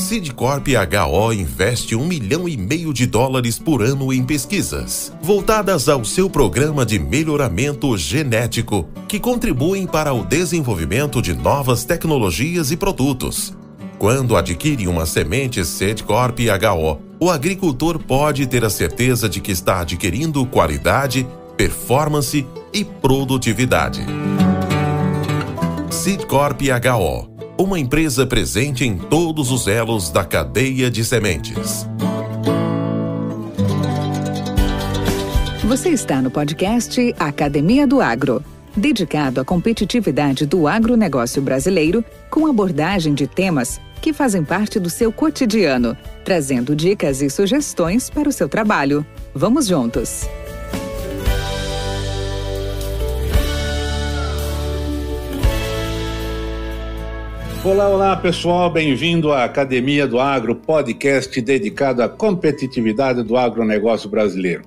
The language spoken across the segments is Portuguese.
Sidcorp HO investe US$1,5 milhão por ano em pesquisas, voltadas ao seu programa de melhoramento genético, que contribuem para o desenvolvimento de novas tecnologias e produtos. Quando adquire uma semente Sidcorp HO, o agricultor pode ter a certeza de que está adquirindo qualidade, performance e produtividade. Sidcorp HO, uma empresa presente em todos os elos da cadeia de sementes. Você está no podcast Academia do Agro, dedicado à competitividade do agronegócio brasileiro, com abordagem de temas que fazem parte do seu cotidiano, trazendo dicas e sugestões para o seu trabalho. Vamos juntos! Olá pessoal, bem-vindo à Academia do Agro, podcast dedicado à competitividade do agronegócio brasileiro.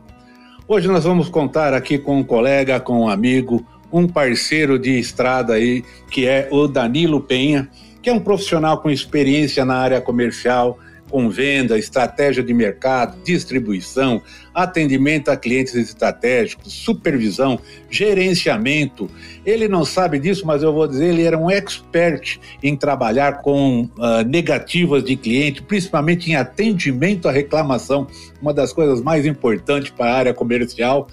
Hoje nós vamos contar aqui com um colega, com um amigo, um parceiro de estrada aí, que é o Danilo Penha, que é um profissional com experiência na área comercial, com venda, estratégia de mercado, distribuição, atendimento a clientes estratégicos, supervisão, gerenciamento. Ele não sabe disso, mas eu vou dizer, ele era um expert em trabalhar com negativas de cliente, principalmente em atendimento à reclamação, uma das coisas mais importantes para a área comercial.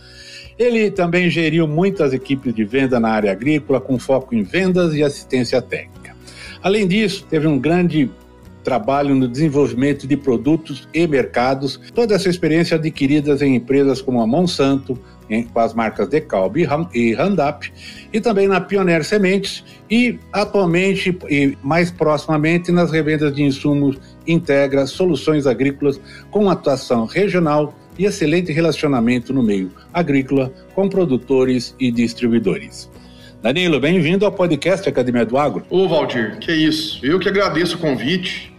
Ele também geriu muitas equipes de venda na área agrícola, com foco em vendas e assistência técnica. Além disso, teve um grande trabalho no desenvolvimento de produtos e mercados, toda essa experiência adquirida em empresas como a Monsanto, com as marcas Decalb e Roundup, e também na Pioneer Sementes, e atualmente, e mais proximamente, nas revendas de insumos Integra Soluções Agrícolas, com atuação regional e excelente relacionamento no meio agrícola com produtores e distribuidores. Danilo, bem-vindo ao podcast Academia do Agro. Ô Valdir, que isso, eu que agradeço o convite,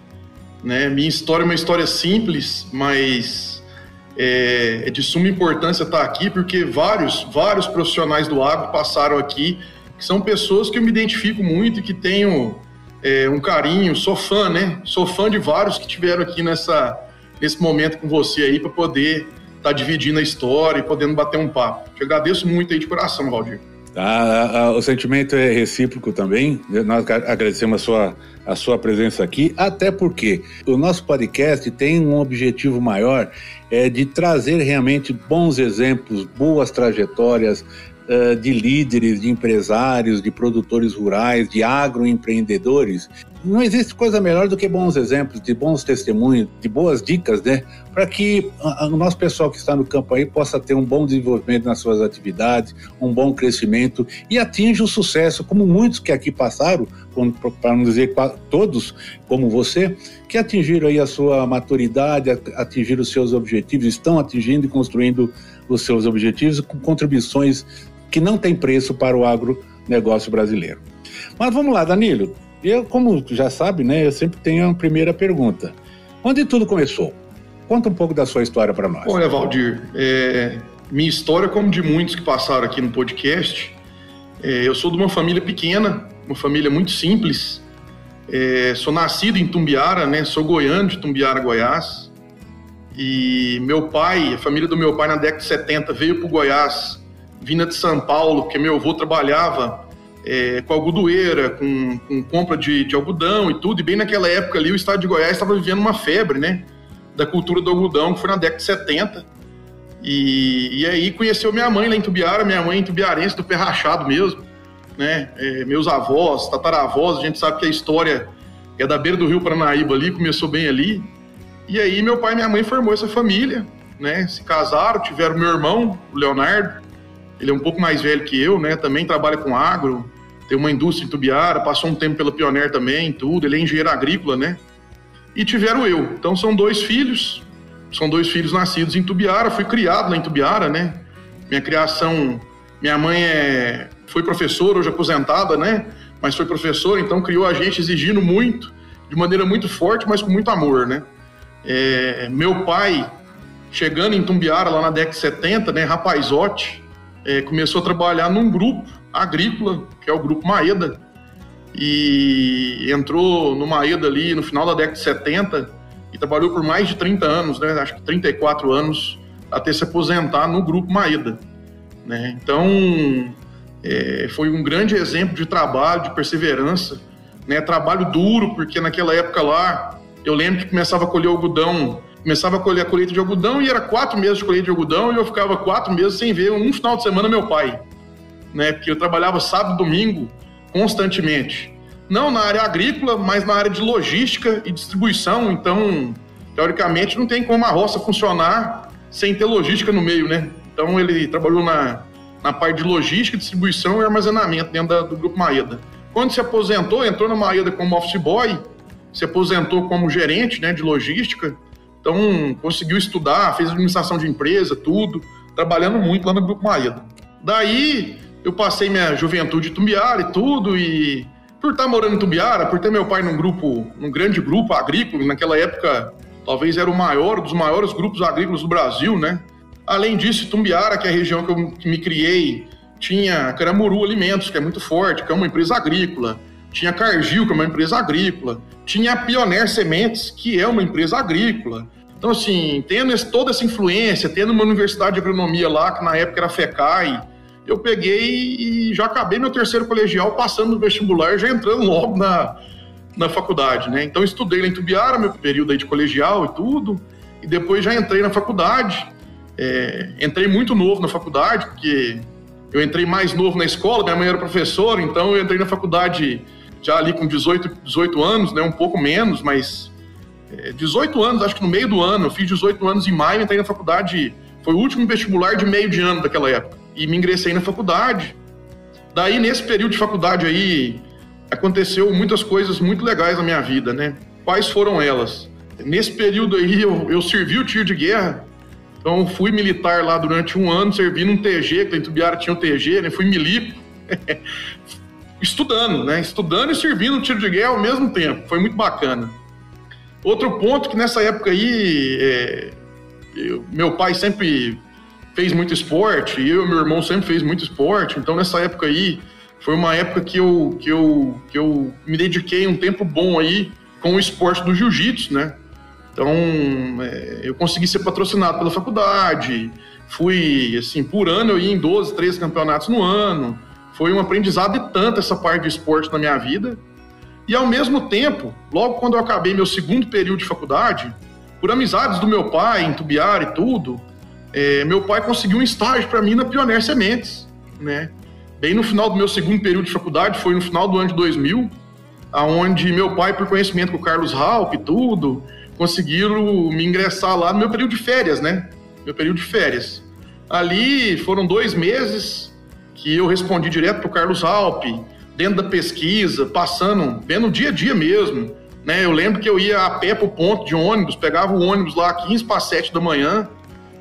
né? Minha história é uma história simples, mas é de suma importância estar aqui, porque vários profissionais do agro passaram aqui, que são pessoas que eu me identifico muito e que tenho um carinho, sou fã, né? Sou fã de vários que estiveram aqui nesse momento com você aí, para poder estar dividindo a história e podendo bater um papo. Te agradeço muito aí de coração, Valdir. O sentimento é recíproco também, nós agradecemos a sua presença aqui, até porque o nosso podcast tem um objetivo maior, de trazer realmente bons exemplos, boas trajetórias de líderes, de empresários, de produtores rurais, de agroempreendedores. Não existe coisa melhor do que bons exemplos, de bons testemunhos, de boas dicas, né? Para que o nosso pessoal que está no campo aí possa ter um bom desenvolvimento nas suas atividades, um bom crescimento e atinja o sucesso, como muitos que aqui passaram, para não dizer todos, como você, que atingiram aí a sua maturidade, atingiram os seus objetivos, estão atingindo e construindo os seus objetivos com contribuições que não tem preço para o agronegócio brasileiro. Mas vamos lá, Danilo. Eu, como já sabe, né, eu sempre tenho uma primeira pergunta. Onde tudo começou? Conta um pouco da sua história para nós. Olha, Valdir, minha história, como de muitos que passaram aqui no podcast, eu sou de uma família pequena, uma família muito simples. Sou nascido em Tumbiara, né, sou goiano de Tumbiara, Goiás. E meu pai, a família do meu pai na década de 70 veio para o Goiás, vinda de São Paulo, porque meu avô trabalhava com algodoeira, com compra de algodão e tudo, e bem naquela época ali o estado de Goiás estava vivendo uma febre, né, da cultura do algodão, que foi na década de 70, e aí conheceu minha mãe lá em Tumbiara, minha mãe tumbiarense do pé rachado mesmo, né, meus avós, tataravós, a gente sabe que a história é da beira do rio Paranaíba ali, começou bem ali, e aí meu pai e minha mãe formou essa família, né, se casaram, tiveram meu irmão, o Leonardo. Ele é um pouco mais velho que eu, né? Também trabalha com agro, tem uma indústria em Tumbiara, passou um tempo pela Pioneer também, tudo. Ele é engenheiro agrícola, né? E tiveram eu. Então são dois filhos nascidos em Tumbiara. Fui criado lá em Tumbiara, né? Minha criação, minha mãe foi professora, hoje aposentada, né? Mas foi professora, então criou a gente exigindo muito, de maneira muito forte, mas com muito amor, né? Meu pai, chegando em Tumbiara lá na década de 70, né? Rapazote, começou a trabalhar num grupo agrícola, que é o Grupo Maeda, e entrou no Maeda ali no final da década de 70 e trabalhou por mais de 30 anos, né? Acho que 34 anos até se aposentar no Grupo Maeda, né? Então, foi um grande exemplo de trabalho, de perseverança, né? Trabalho duro, porque naquela época lá, eu lembro que começava a colher algodão, começava a colher a colheita de algodão e era 4 meses de colheita de algodão e eu ficava 4 meses sem ver um final de semana meu pai, né? Porque eu trabalhava sábado e domingo constantemente. Não na área agrícola, mas na área de logística e distribuição. Então, teoricamente, não tem como a roça funcionar sem ter logística no meio, né? Então, ele trabalhou na parte de logística, distribuição e armazenamento dentro do Grupo Maeda. Quando se aposentou, entrou na Maeda como office boy, se aposentou como gerente, né, de logística. Então, conseguiu estudar, fez administração de empresa, tudo, trabalhando muito lá no Grupo Maeda. Daí, eu passei minha juventude em Itumbiara e tudo, e por estar morando em Itumbiara, por ter meu pai num grande grupo agrícola, naquela época, talvez era dos maiores grupos agrícolas do Brasil, né? Além disso, Itumbiara, que é a região que me criei, tinha Caramuru Alimentos, que é muito forte, que é uma empresa agrícola, tinha Cargill, que é uma empresa agrícola, tinha a Pioneer Sementes, que é uma empresa agrícola. Então, assim, tendo toda essa influência, tendo uma universidade de agronomia lá, que na época era a FECAI, eu peguei e já acabei meu terceiro colegial, passando no vestibular, já entrando logo na faculdade, né? Então, estudei lá em Itumbiara, meu período aí de colegial e tudo, e depois já entrei na faculdade. Entrei muito novo na faculdade, porque eu entrei mais novo na escola, minha mãe era professora, então eu entrei na faculdade já ali com 18 anos, né? Um pouco menos, mas 18 anos, acho que no meio do ano, eu fiz 18 anos em maio, entrei na faculdade, foi o último vestibular de meio de ano daquela época. E me ingressei na faculdade. Daí, nesse período de faculdade aí, aconteceu muitas coisas muito legais na minha vida, né? Quais foram elas? Nesse período aí, eu servi o tiro de guerra. Então, fui militar lá durante um ano, servi num TG, que em Itumbiara tinha um TG, né? Fui milico. Estudando, né? Estudando e servindo o tiro de guerra ao mesmo tempo. Foi muito bacana. Outro ponto que nessa época aí, meu pai sempre fez muito esporte, e eu e meu irmão sempre fez muito esporte, então nessa época aí, foi uma época que eu me dediquei um tempo bom aí com o esporte do jiu-jitsu, né? Então, eu consegui ser patrocinado pela faculdade, fui, assim, por ano eu ia em 12, 13 campeonatos no ano, foi um aprendizado e tanto essa parte de esporte na minha vida, e ao mesmo tempo, logo quando eu acabei meu segundo período de faculdade, por amizades do meu pai, em Itumbiara e tudo, meu pai conseguiu um estágio para mim na Pioneer Sementes, né? Bem no final do meu segundo período de faculdade, foi no final do ano de 2000, aonde meu pai, por conhecimento com o Carlos Raup e tudo, conseguiram me ingressar lá no meu período de férias, né? Meu período de férias. Ali foram 2 meses que eu respondi direto pro Carlos Raup, dentro da pesquisa, passando, vendo o dia a dia mesmo, né? Eu lembro que eu ia a pé pro ponto de ônibus, pegava o ônibus lá 15 para 7 da manhã,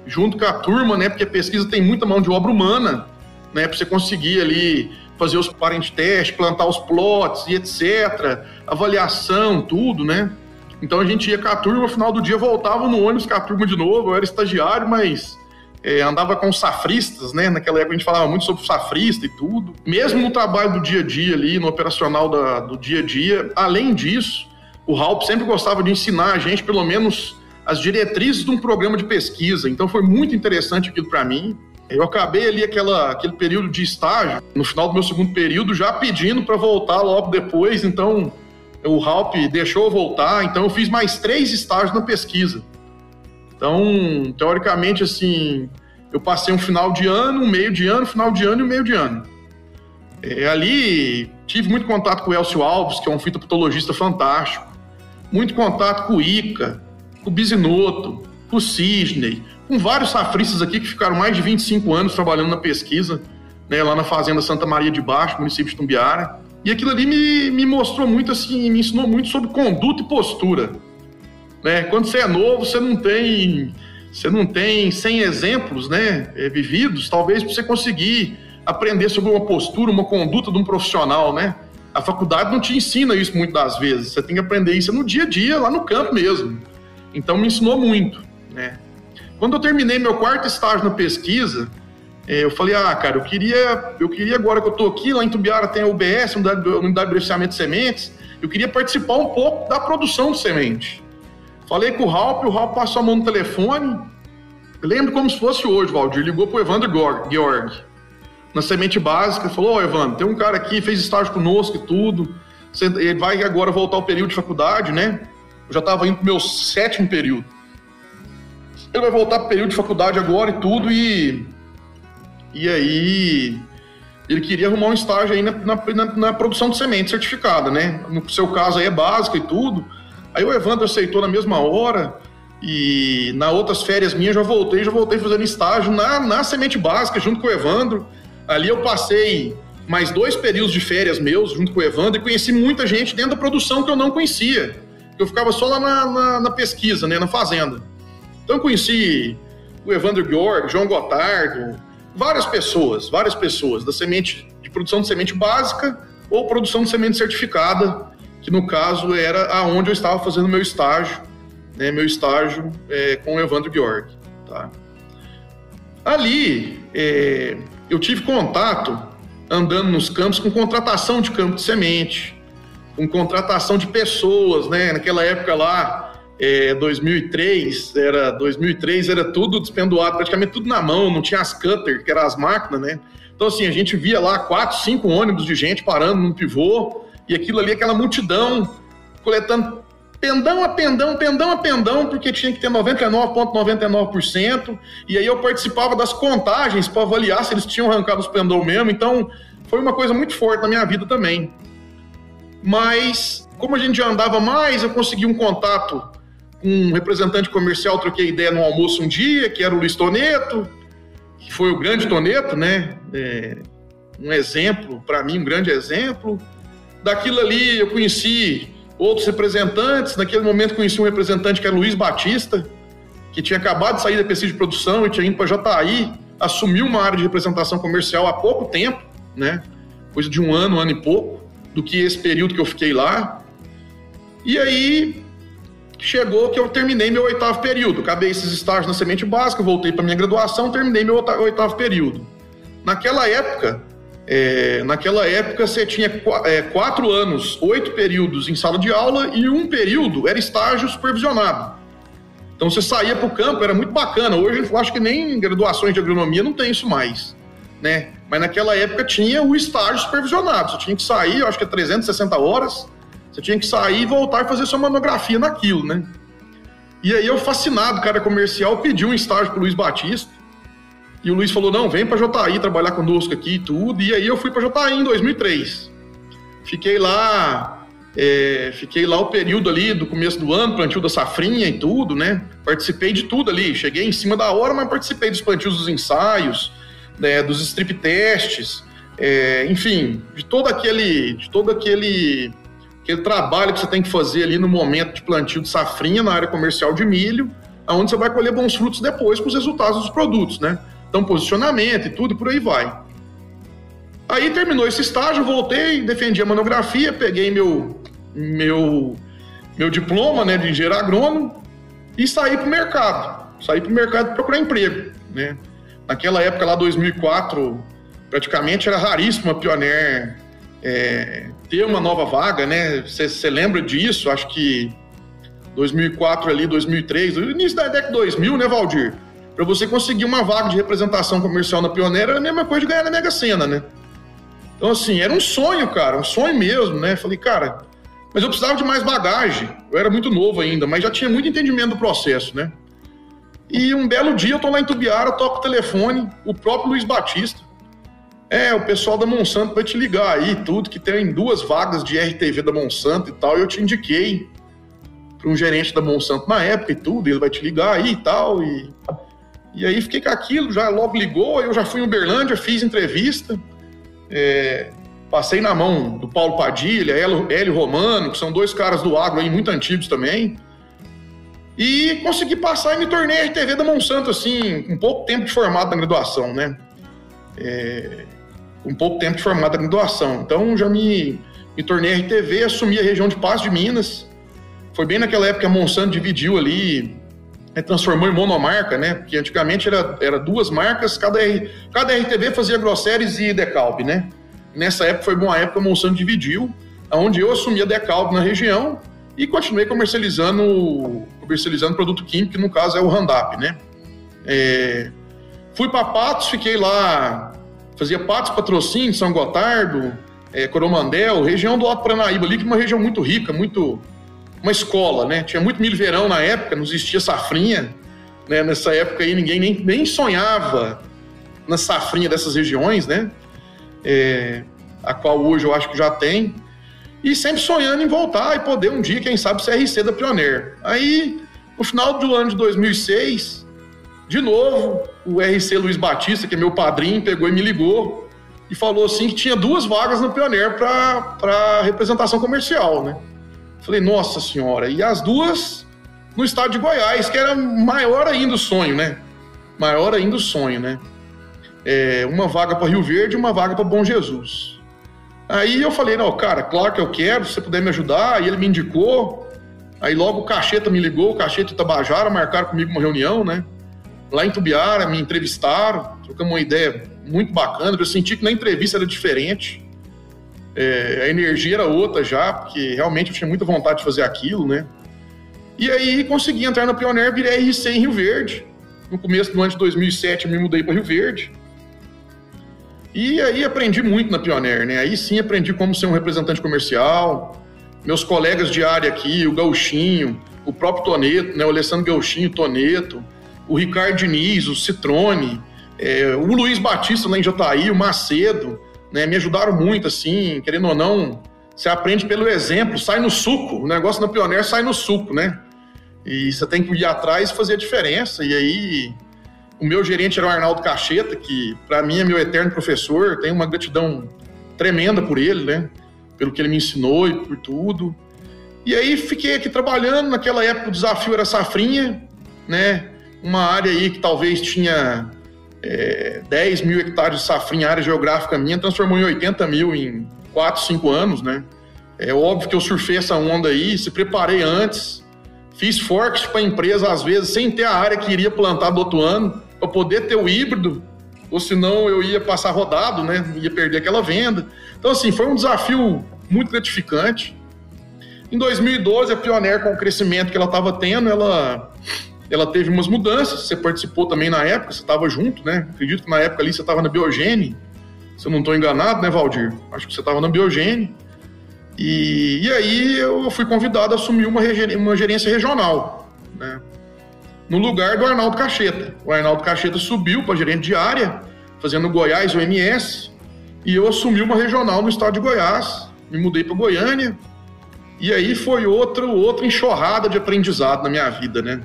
junto com a turma, né? Porque a pesquisa tem muita mão de obra humana, né? Para você conseguir ali fazer os parent test, plantar os plots e etc. Avaliação, tudo, né? Então a gente ia com a turma, no final do dia voltava no ônibus com a turma de novo. Eu era estagiário, mas andava com os safristas, né? Naquela época a gente falava muito sobre safrista e tudo. Mesmo no trabalho do dia a dia ali, no operacional do dia a dia, além disso, o Raup sempre gostava de ensinar a gente, pelo menos, as diretrizes de um programa de pesquisa. Então foi muito interessante aquilo para mim. Eu acabei ali aquele período de estágio, no final do meu segundo período, já pedindo para voltar logo depois. Então o Raup deixou eu voltar, então eu fiz mais 3 estágios na pesquisa. Então, teoricamente, assim, eu passei um final de ano, um meio de ano, final de ano e um meio de ano. Ali tive muito contato com o Elcio Alves, que é um fitopatologista fantástico, muito contato com o Ica, com o Bisinotto, com o Cisney, com vários safristas aqui que ficaram mais de 25 anos trabalhando na pesquisa, né, lá na Fazenda Santa Maria de Baixo, município de Itumbiara. E aquilo ali me mostrou muito, assim, me ensinou muito sobre conduta e postura. Né? Quando você é novo, você não tem 100 exemplos, né, vividos, talvez para você conseguir aprender sobre uma postura, uma conduta de um profissional, né? A faculdade não te ensina isso muitas das vezes, você tem que aprender isso no dia a dia, lá no campo mesmo. Então me ensinou muito, né? Quando eu terminei meu 4º estágio na pesquisa, Eu falei, cara, eu queria agora que eu tô aqui, lá em Itumbiara tem a UBS, Unidade de Beneficiamento de Sementes, eu queria participar um pouco da produção de semente. Falei com o Ralph passou a mão no telefone, lembro como se fosse hoje, Valdir, ligou pro Evandro Georg, na semente básica, falou, Evandro, tem um cara aqui, fez estágio conosco e tudo, ele vai agora voltar ao período de faculdade, né? Eu já estava indo pro meu 7º período. Ele vai voltar pro período de faculdade agora e tudo, e aí ele queria arrumar um estágio aí na produção de semente certificada, né? No seu caso aí é básica e tudo. Aí o Evandro aceitou na mesma hora e nas outras férias minhas já voltei fazendo estágio na semente básica junto com o Evandro. Ali eu passei mais 2 períodos de férias meus junto com o Evandro e conheci muita gente dentro da produção que eu não conhecia. Eu ficava só lá na pesquisa, né? Na fazenda. Então eu conheci o Evandro Georg, João Gotardo, várias pessoas da semente, de produção de semente básica ou produção de semente certificada, que no caso era aonde eu estava fazendo meu estágio, né, com o Evandro Georg. Tá? Ali eu tive contato, andando nos campos, com contratação de campo de semente, com contratação de pessoas, né? Naquela época lá, 2003 era tudo despendoado, praticamente tudo na mão, não tinha as cutter, que eram as máquinas, né? Então assim, a gente via lá 4, 5 ônibus de gente parando num pivô, e aquilo ali, aquela multidão, coletando pendão a pendão, porque tinha que ter 99,99%, e aí eu participava das contagens para avaliar se eles tinham arrancado os pendão mesmo, então foi uma coisa muito forte na minha vida também. Mas, como a gente já andava mais, eu consegui um contato com um representante comercial, troquei ideia no almoço um dia, que era o Luiz Toneto, que foi o grande Toneto, né? Um exemplo, para mim, um grande exemplo. Daquilo ali eu conheci outros representantes, naquele momento conheci um representante que era Luiz Batista, que tinha acabado de sair da pesquisa de produção e tinha ido para Jataí, assumiu uma área de representação comercial há pouco tempo, né? Coisa de um ano e pouco, do que esse período que eu fiquei lá. E aí chegou que eu terminei meu 8º período. Acabei esses estágios na semente básica, voltei para minha graduação, terminei meu 8º período. Naquela época você tinha 4 anos, 8 períodos em sala de aula e 1 período era estágio supervisionado. Então você saía para o campo, era muito bacana. Hoje eu acho que nem em graduações de agronomia não tem isso mais, né? Mas naquela época tinha o estágio supervisionado. Você tinha que sair, eu acho que 360 horas, você tinha que sair e voltar e fazer sua monografia naquilo, né? E aí eu, fascinado, cara comercial, pedi um estágio pro Luiz Batista. E o Luiz falou, não, vem pra Jataí trabalhar conosco aqui e tudo. E aí eu fui pra Jataí em 2003. Fiquei lá o período ali do começo do ano, plantio da safrinha e tudo, né? Participei de tudo ali. Cheguei em cima da hora, mas participei dos plantios dos ensaios, né, dos strip testes, enfim, de todo aquele trabalho que você tem que fazer ali no momento de plantio de safrinha na área comercial de milho, onde você vai colher bons frutos depois com os resultados dos produtos, né? Então, posicionamento e tudo, por aí vai. Aí terminou esse estágio, voltei, defendi a monografia, peguei meu diploma, né, de engenheiro agrônomo e saí para o mercado procurar emprego, né? Naquela época lá, 2004, praticamente era raríssimo a Pioneer ter uma nova vaga, né? Você lembra disso? Acho que 2004 ali, 2003, no início da década de 2000, né, Valdir? Para você conseguir uma vaga de representação comercial na Pioneer era a mesma coisa de ganhar na Mega Sena, né? Então, assim, era um sonho, cara, um sonho mesmo, né? Falei, cara, mas eu precisava de mais bagagem. Eu era muito novo ainda, mas já tinha muito entendimento do processo, né? E um belo dia eu tô lá em Itumbiara, toco o telefone, o próprio Luiz Batista. O pessoal da Monsanto vai te ligar aí, tudo, que tem 2 vagas de RTV da Monsanto e tal, e eu te indiquei para um gerente da Monsanto na época e tudo, ele vai te ligar aí e tal, e aí fiquei com aquilo, já logo ligou, eu já fui em Uberlândia, fiz entrevista, passei na mão do Paulo Padilha, Hélio Romano, que são 2 caras do agro aí muito antigos também, e consegui passar e me tornei RTV da Monsanto, assim, com pouco tempo de formado na graduação, né? Com pouco tempo de formado na graduação. Então, já me tornei RTV, assumi a região de Passo de Minas. Foi bem naquela época que a Monsanto dividiu ali transformou em monomarca, né? Porque antigamente era 2 marcas, cada RTV fazia Grosseries e Decalb, né? Nessa época foi uma época que a Monsanto dividiu, onde eu assumi a Decalb na região e continuei comercializando produto químico, que no caso é o Roundup, né? Fui para Patos, fiquei lá, fazia Patos, Patrocínio, São Gotardo, Coromandel, região do Alto Paranaíba ali, que é uma região muito rica, uma escola, né? Tinha muito milho verão na época, não existia safrinha, né? Nessa época aí ninguém nem sonhava na safrinha dessas regiões, né? A qual hoje eu acho que já tem, e sempre sonhando em voltar e poder um dia, quem sabe, ser RC da Pioneer. Aí, no final do ano de 2006, de novo, o RC Luiz Batista, que é meu padrinho, pegou e me ligou e falou assim que tinha 2 vagas na Pioneer para representação comercial, né? Falei, nossa senhora, e as 2 no estado de Goiás, que era maior ainda o sonho, né? Maior ainda o sonho, né? Uma vaga para Rio Verde e uma vaga para Bom Jesus. Aí eu falei, não, cara, claro que eu quero, se você puder me ajudar. E ele me indicou. Aí logo o Cacheta me ligou, o Cacheta e Tabajara marcaram comigo uma reunião, né? Lá em Tumbiara, me entrevistaram, trocamos uma ideia muito bacana. Eu senti que na entrevista era diferente. A energia era outra já, porque realmente eu tinha muita vontade de fazer aquilo, né? E aí consegui entrar na Pioneer, virei RC em Rio Verde. No começo do ano de 2007 eu me mudei para Rio Verde. E aí aprendi muito na Pioneer, né? Aí sim aprendi como ser um representante comercial. Meus colegas de área aqui, o Gauchinho, o próprio Toneto, né? O Alessandro Gauchinho, Toneto, o Ricardo Diniz, o Citrone, o Luiz Batista lá em Jataí, o Macedo, né? Me ajudaram muito, assim, querendo ou não, você aprende pelo exemplo, sai no suco. O negócio na Pioneer sai no suco, né? E você tem que ir atrás e fazer a diferença. E aí, o meu gerente era o Arnaldo Cacheta, que para mim é meu eterno professor. Tenho uma gratidão tremenda por ele, né? Pelo que ele me ensinou e por tudo. E aí fiquei aqui trabalhando. Naquela época o desafio era safrinha, né? Uma área aí que talvez tinha 10 mil hectares de safrinha, área geográfica minha, transformou em 80 mil em 4, 5 anos, né? É óbvio que eu surfei essa onda aí, se preparei antes. Fiz forecast para a empresa, às vezes, sem ter a área que iria plantar do outro ano, para poder ter o híbrido, ou senão eu ia passar rodado, né? Ia perder aquela venda. Então, assim, foi um desafio muito gratificante. Em 2012, a Pioneer, com o crescimento que ela estava tendo, ela teve umas mudanças. Você participou também na época, você estava junto, né? Acredito que na época ali você estava na Biogene, se eu não estou enganado, né, Valdir? Acho que você estava na Biogene. E aí eu fui convidado a assumir uma gerência regional, né? No lugar do Arnaldo Cacheta. O Arnaldo Cacheta subiu para gerente de área, fazendo Goiás OMS, e eu assumi uma regional no estado de Goiás, me mudei para Goiânia, e aí foi outra enxurrada de aprendizado na minha vida, né?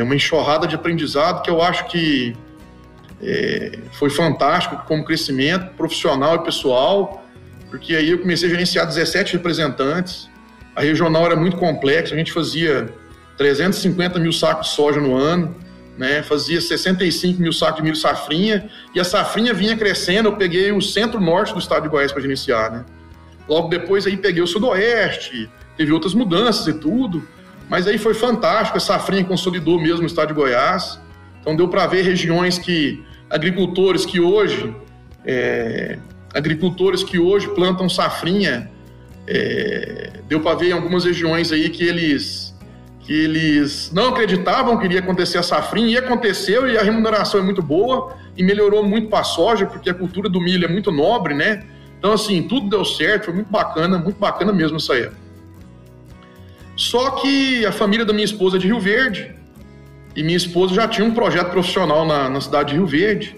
Uma enxurrada de aprendizado que eu acho que foi fantástico como crescimento profissional e pessoal, porque aí eu comecei a gerenciar 17 representantes, a regional era muito complexa, a gente fazia 350 mil sacos de soja no ano, né? Fazia 65 mil sacos de milho safrinha, e a safrinha vinha crescendo, eu peguei o centro-norte do estado de Goiás para gerenciar, né? Logo depois aí peguei o sudoeste, teve outras mudanças e tudo, mas aí foi fantástico, a safrinha consolidou mesmo no estado de Goiás, então deu para ver regiões que agricultores que hoje plantam safrinha, deu para ver em algumas regiões aí que eles não acreditavam que iria acontecer a safrinha, e aconteceu, e a remuneração é muito boa, e melhorou muito para a soja, porque a cultura do milho é muito nobre, né? Então, assim, tudo deu certo, foi muito bacana mesmo isso aí. Só que a família da minha esposa é de Rio Verde, e minha esposa já tinha um projeto profissional na cidade de Rio Verde,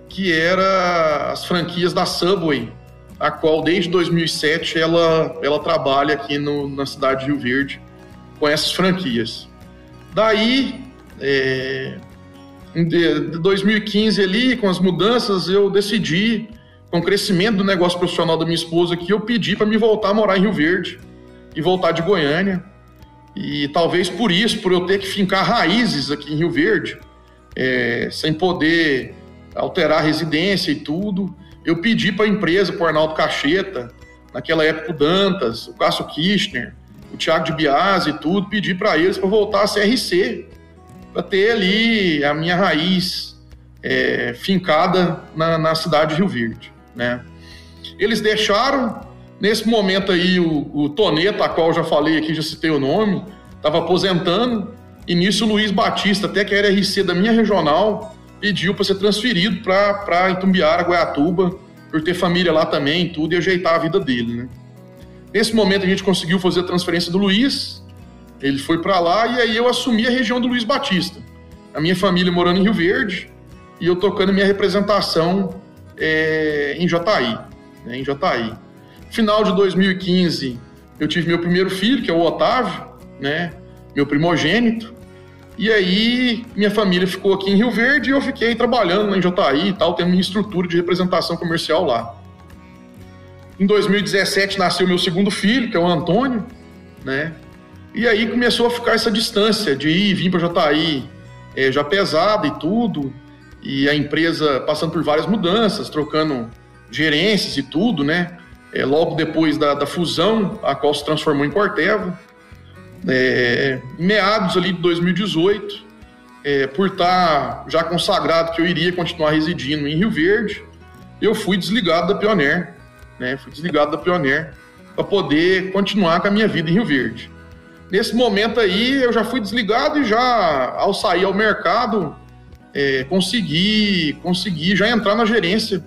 que era as franquias da Subway, a qual desde 2007 ela trabalha aqui na cidade de Rio Verde com essas franquias. Daí, em 2015 ali, com as mudanças, eu decidi, com o crescimento do negócio profissional da minha esposa aqui, eu pedi para me voltar a morar em Rio Verde e voltar de Goiânia. E talvez por isso, por eu ter que fincar raízes aqui em Rio Verde, sem poder alterar a residência e tudo, eu pedi para a empresa, para o Arnaldo Cacheta, naquela época o Dantas, o Cássio Kirchner, o Thiago de Biasi e tudo, pedi para eles para voltar a CRC para ter ali a minha raiz fincada na cidade de Rio Verde, né? Eles deixaram, nesse momento aí, o Toneta, a qual eu já falei aqui, já citei o nome, estava aposentando, e nisso o Luiz Batista, até que era RC da minha regional, pediu para ser transferido para Itumbiara, Goiatuba, por ter família lá também, tudo, e ajeitar a vida dele, né? Nesse momento a gente conseguiu fazer a transferência do Luiz, ele foi para lá, e aí eu assumi a região do Luiz Batista. A minha família morando em Rio Verde, e eu tocando minha representação em Jataí. Em Jataí. Final de 2015, eu tive meu primeiro filho, que é o Otávio, né, meu primogênito, e aí minha família ficou aqui em Rio Verde e eu fiquei trabalhando em Jataí e tal, tendo minha estrutura de representação comercial lá. Em 2017 nasceu meu segundo filho, que é o Antônio, né, e aí começou a ficar essa distância de ir e vir para Jataí, já pesada e tudo, e a empresa passando por várias mudanças, trocando gerências e tudo, né? Logo depois da fusão, a qual se transformou em Corteva, em meados ali de 2018, por estar já consagrado que eu iria continuar residindo em Rio Verde, eu fui desligado da Pioneer, né? Fui desligado da Pioneer para poder continuar com a minha vida em Rio Verde. Nesse momento aí, eu já fui desligado e já, ao sair ao mercado, consegui já entrar na gerência,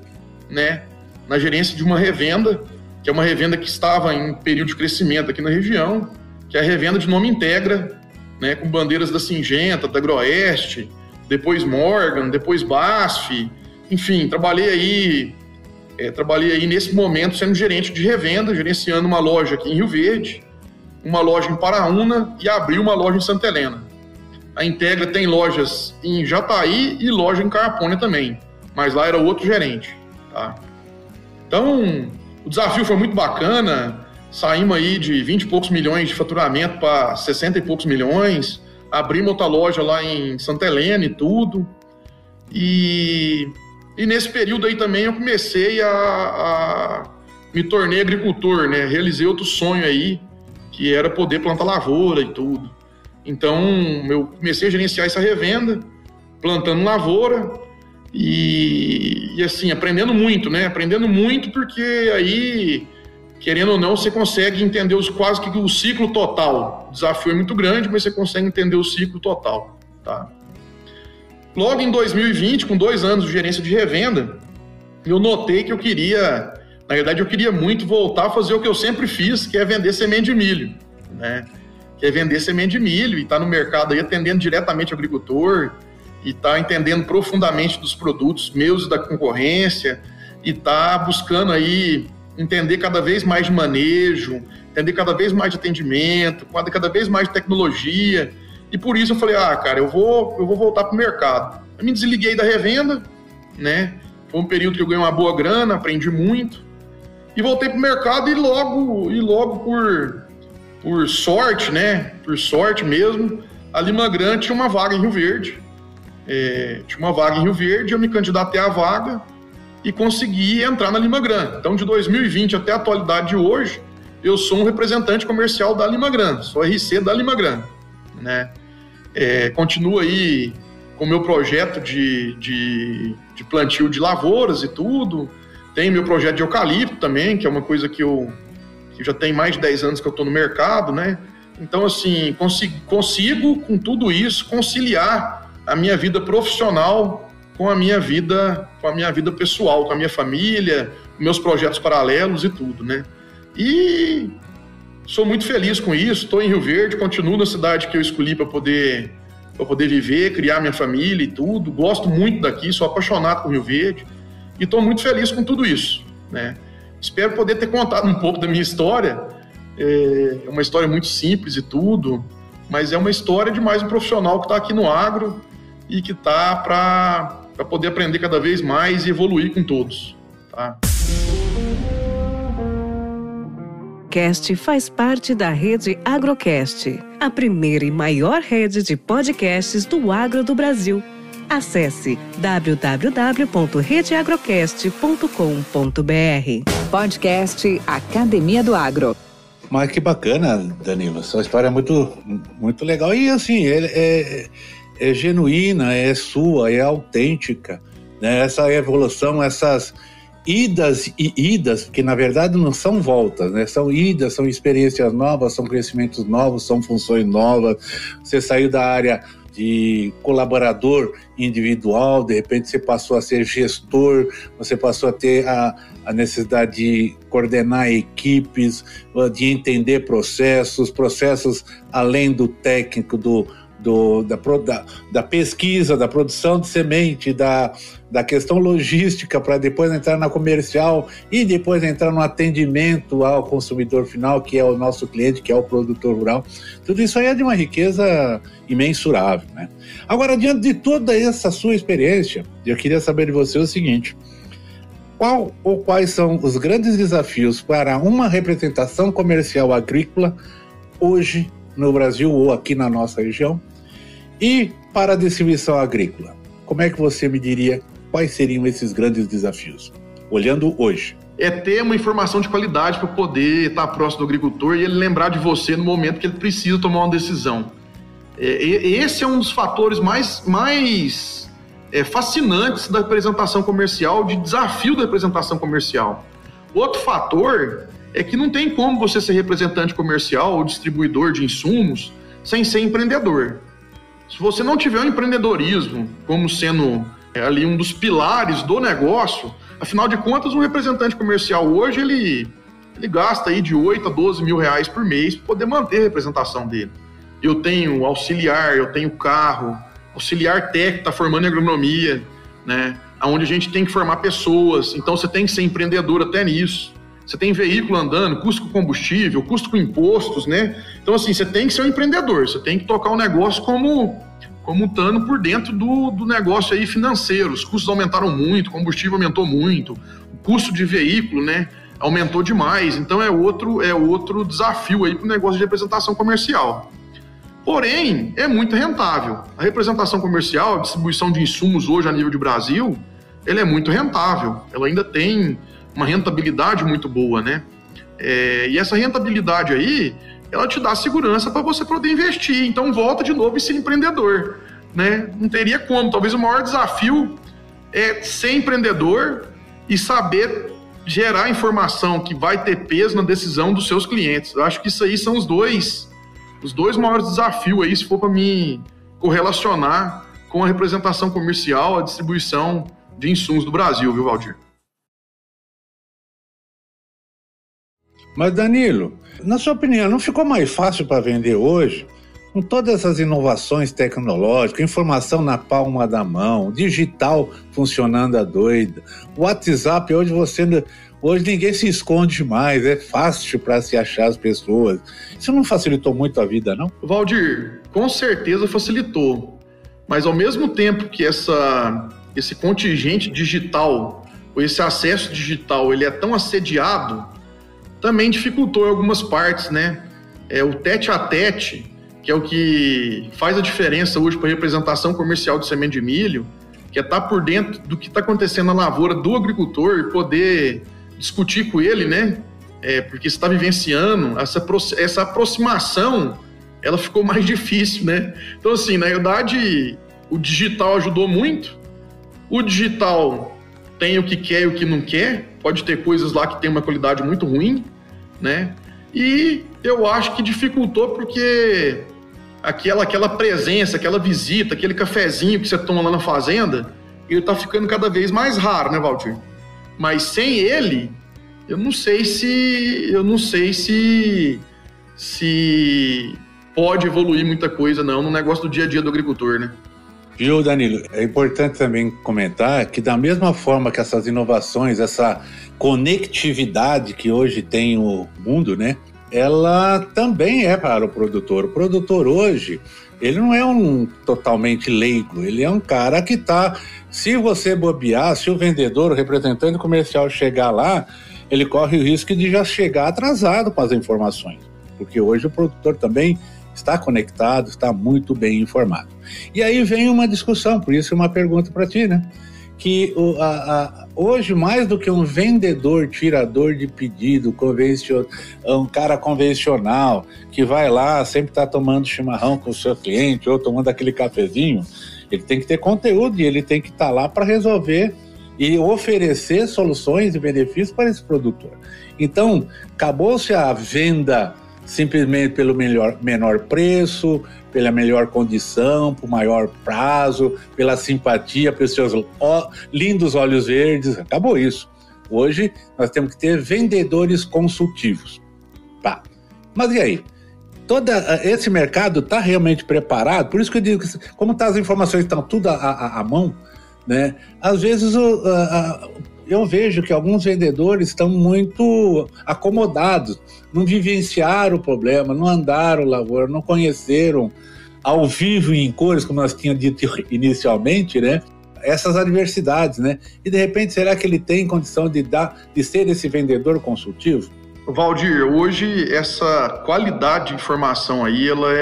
né? Na gerência de uma revenda, que é uma revenda que estava em período de crescimento aqui na região, que é a revenda de nome Integra, né, com bandeiras da Singenta, da Agroeste, depois Morgan, depois BASF, enfim, trabalhei aí nesse momento sendo gerente de revenda, gerenciando uma loja aqui em Rio Verde, uma loja em Paraúna e abri uma loja em Santa Helena. A Integra tem lojas em Jataí e loja em Carapônia também, mas lá era outro gerente, tá? Então, o desafio foi muito bacana, saímos aí de 20 e poucos milhões de faturamento para 60 e poucos milhões, abrimos outra loja lá em Santa Helena e tudo, e nesse período aí também eu comecei a me tornei agricultor, né? Realizei outro sonho aí, que era poder plantar lavoura e tudo. Então, eu comecei a gerenciar essa revenda, plantando lavoura, e assim, aprendendo muito, né? Aprendendo muito porque aí, querendo ou não, você consegue entender quase que o ciclo total. O desafio é muito grande, mas você consegue entender o ciclo total, tá? Logo em 2020, com 2 anos de gerência de revenda, eu notei que eu queria muito voltar a fazer o que eu sempre fiz, que é vender semente de milho, né? Que é vender semente de milho e estar no mercado aí atendendo diretamente o agricultor, e tá entendendo profundamente dos produtos meus e da concorrência, e tá buscando aí entender cada vez mais de manejo, entender cada vez mais de atendimento, cada vez mais de tecnologia, e por isso eu falei, cara, eu vou voltar pro mercado. Eu me desliguei da revenda, né? Foi um período que eu ganhei uma boa grana, aprendi muito, e voltei pro mercado e logo por sorte, né? Por sorte mesmo, a Lima Gran tinha uma vaga em Rio Verde. Eu me candidatei à vaga e consegui entrar na Lima Gran. Então, de 2020 até a atualidade de hoje, eu sou um representante comercial da Lima Gran, sou RC da Lima Gran, né? Continuo aí com o meu projeto de plantio de lavouras e tudo. Tem meu projeto de eucalipto também, que é uma coisa que já tem mais de 10 anos que eu estou no mercado, né? Então, assim, consigo com tudo isso conciliar a minha vida profissional com a minha vida pessoal, com a minha família, meus projetos paralelos e tudo, né? E sou muito feliz com isso, estou em Rio Verde, continuo na cidade que eu escolhi para poder viver, criar minha família e tudo, gosto muito daqui, sou apaixonado por Rio Verde e estou muito feliz com tudo isso, né? Espero poder ter contado um pouco da minha história, é uma história muito simples e tudo, mas é uma história de mais um profissional que está aqui no agro e que está para poder aprender cada vez mais e evoluir com todos, tá? Cast faz parte da rede Agrocast, a primeira e maior rede de podcasts do agro do Brasil. Acesse www.redeagrocast.com.br. Podcast Academia do Agro. Mas que bacana, Danilo, sua história é muito, muito legal. E assim, é genuína, é sua, é autêntica, né? Essa evolução, essas idas e idas, que na verdade não são voltas, né? São idas, são experiências novas, são crescimentos novos, são funções novas. Você saiu da área de colaborador individual, de repente você passou a ser gestor, você passou a ter a necessidade de coordenar equipes, de entender processos além do técnico, da pesquisa, da produção de semente, da questão logística, para depois entrar na comercial e depois entrar no atendimento ao consumidor final, que é o nosso cliente, que é o produtor rural. Tudo isso aí é de uma riqueza imensurável, né? Agora, diante de toda essa sua experiência, eu queria saber de você o seguinte: qual ou quais são os grandes desafios para uma representação comercial agrícola hoje no Brasil ou aqui na nossa região? E para a distribuição agrícola, como é que você me diria quais seriam esses grandes desafios, olhando hoje? É ter uma informação de qualidade para poder estar próximo do agricultor e ele lembrar de você no momento que ele precisa tomar uma decisão. Esse é um dos fatores mais fascinantes da representação comercial, de desafio da representação comercial. Outro fator é que não tem como você ser representante comercial ou distribuidor de insumos sem ser empreendedor. Se você não tiver o empreendedorismo como sendo ali um dos pilares do negócio, afinal de contas, um representante comercial hoje, ele gasta aí de 8 a 12 mil reais por mês para poder manter a representação dele. Eu tenho auxiliar, eu tenho carro, auxiliar técnico, está formando em agronomia, né? Onde a gente tem que formar pessoas, então você tem que ser empreendedor até nisso. Você tem veículo andando, custo com combustível, custo com impostos, né? Então, assim, você tem que ser um empreendedor, você tem que tocar o negócio como estando por dentro do negócio aí financeiro. Os custos aumentaram muito, o combustível aumentou muito, o custo de veículo, né, aumentou demais. Então, é outro desafio aí para o negócio de representação comercial. Porém, é muito rentável. A representação comercial, a distribuição de insumos hoje a nível de Brasil, ela é muito rentável. Ela ainda tem uma rentabilidade muito boa, né? E essa rentabilidade aí, ela te dá segurança para você poder investir. Então, volta de novo e ser empreendedor, né? Não teria como. Talvez o maior desafio é ser empreendedor e saber gerar informação que vai ter peso na decisão dos seus clientes. Eu acho que isso aí são os dois maiores desafios aí, se for para me correlacionar com a representação comercial, a distribuição de insumos do Brasil, viu, Valdir? Mas, Danilo, na sua opinião, não ficou mais fácil para vender hoje? Com todas essas inovações tecnológicas, informação na palma da mão, digital funcionando a doida, WhatsApp, hoje ninguém se esconde mais, é fácil para se achar as pessoas. Isso não facilitou muito a vida, não? Valdir, com certeza facilitou. Mas ao mesmo tempo que esse contingente digital, ou esse acesso digital, ele é tão assediado, também dificultou em algumas partes, né? O tete a tete, que é o que faz a diferença hoje para a representação comercial de semente de milho, que é estar por dentro do que está acontecendo na lavoura do agricultor e poder discutir com ele, né? Porque você está vivenciando essa aproximação, ela ficou mais difícil, né? Então, assim, na verdade, o digital ajudou muito. O digital tem o que quer e o que não quer. Pode ter coisas lá que tem uma qualidade muito ruim, né? E eu acho que dificultou porque aquela presença, aquela visita, aquele cafezinho que você toma lá na fazenda, ele tá ficando cada vez mais raro, né, Valdir? Mas sem ele, eu não sei se pode evoluir muita coisa, não, no negócio do dia a dia do agricultor, né? Viu, Danilo? É importante também comentar que, da mesma forma que essas inovações, essa conectividade que hoje tem o mundo, né? Ela também é para o produtor. O produtor hoje, ele não é um totalmente leigo, ele é um cara que está... Se você bobear, se o vendedor, o representante comercial chegar lá, ele corre o risco de já chegar atrasado com as informações, porque hoje o produtor também está conectado, está muito bem informado. E aí vem uma discussão, por isso uma pergunta para ti, né? que hoje, mais do que um vendedor, tirador de pedido, um cara convencional, que vai lá, sempre está tomando chimarrão com o seu cliente, ou tomando aquele cafezinho, ele tem que ter conteúdo e ele tem que estar lá para resolver e oferecer soluções e benefícios para esse produtor. Então, acabou-se a venda simplesmente pelo menor preço, pela melhor condição, por maior prazo, pela simpatia, pelos seus lindos olhos verdes. Acabou isso. Hoje nós temos que ter vendedores consultivos. Tá. Mas e aí? Todo esse mercado está realmente preparado? Por isso que eu digo que, como as informações estão tudo à mão, né? Às vezes eu vejo que alguns vendedores estão muito acomodados, não vivenciaram o problema, não andaram lavoura, não conheceram ao vivo e em cores, como nós tínhamos dito inicialmente, né? Essas adversidades, né? E de repente, será que ele tem condição de ser esse vendedor consultivo? Valdir, hoje essa qualidade de informação aí, ela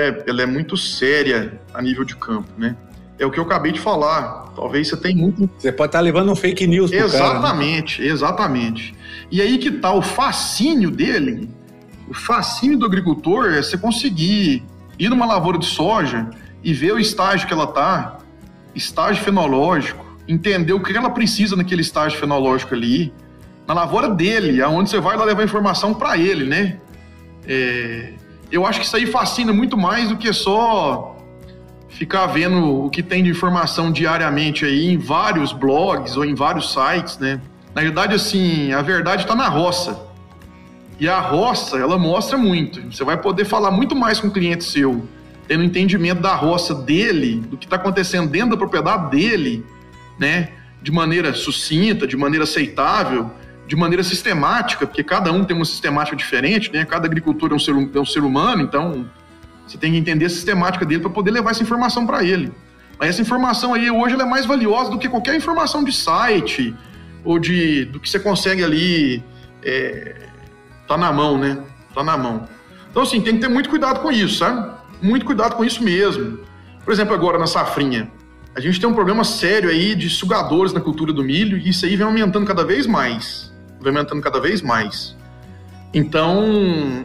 é muito séria a nível de campo, né? É o que eu acabei de falar. Talvez você tenha muito... Você pode estar levando um fake news pro Exatamente, cara, né? Exatamente. E aí que tá o fascínio dele, o fascínio do agricultor é você conseguir ir numa lavoura de soja e ver o estágio que ela tá, estágio fenológico, entender o que ela precisa naquele estágio fenológico ali, na lavoura dele, aonde você vai lá levar informação para ele, né? Eu acho que isso aí fascina muito mais do que só ficar vendo o que tem de informação diariamente aí em vários blogs ou em vários sites, né? Na verdade, assim, a verdade está na roça. E a roça, ela mostra muito. Você vai poder falar muito mais com o cliente seu, tendo entendimento da roça dele, do que está acontecendo dentro da propriedade dele, né? De maneira sucinta, de maneira aceitável, de maneira sistemática, porque cada um tem uma sistemática diferente, né? Cada agricultor é um ser humano, então você tem que entender a sistemática dele para poder levar essa informação para ele. Mas essa informação aí hoje ela é mais valiosa do que qualquer informação de site ou do que você consegue ali, tá na mão, né? Tá na mão. Então, assim, tem que ter muito cuidado com isso, sabe? Muito cuidado com isso mesmo. Por exemplo, agora na safrinha, a gente tem um problema sério aí de sugadores na cultura do milho e isso aí vem aumentando cada vez mais. Então,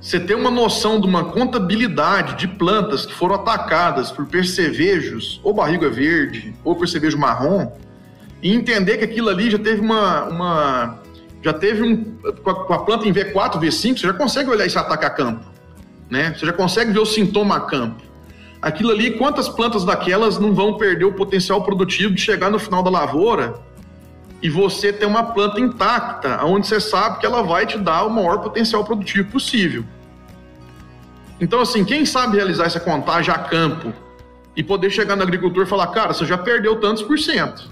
você ter uma noção de uma contabilidade de plantas que foram atacadas por percevejos, ou barriga verde, ou percevejo marrom, e entender que aquilo ali já teve com a planta em V4, V5, você já consegue olhar esse ataque a campo, né? Você já consegue ver o sintoma a campo. Aquilo ali, quantas plantas daquelas não vão perder o potencial produtivo de chegar no final da lavoura e você ter uma planta intacta, onde você sabe que ela vai te dar o maior potencial produtivo possível. Então, assim, quem sabe realizar essa contagem a campo e poder chegar no agricultor e falar, cara, você já perdeu tantos %.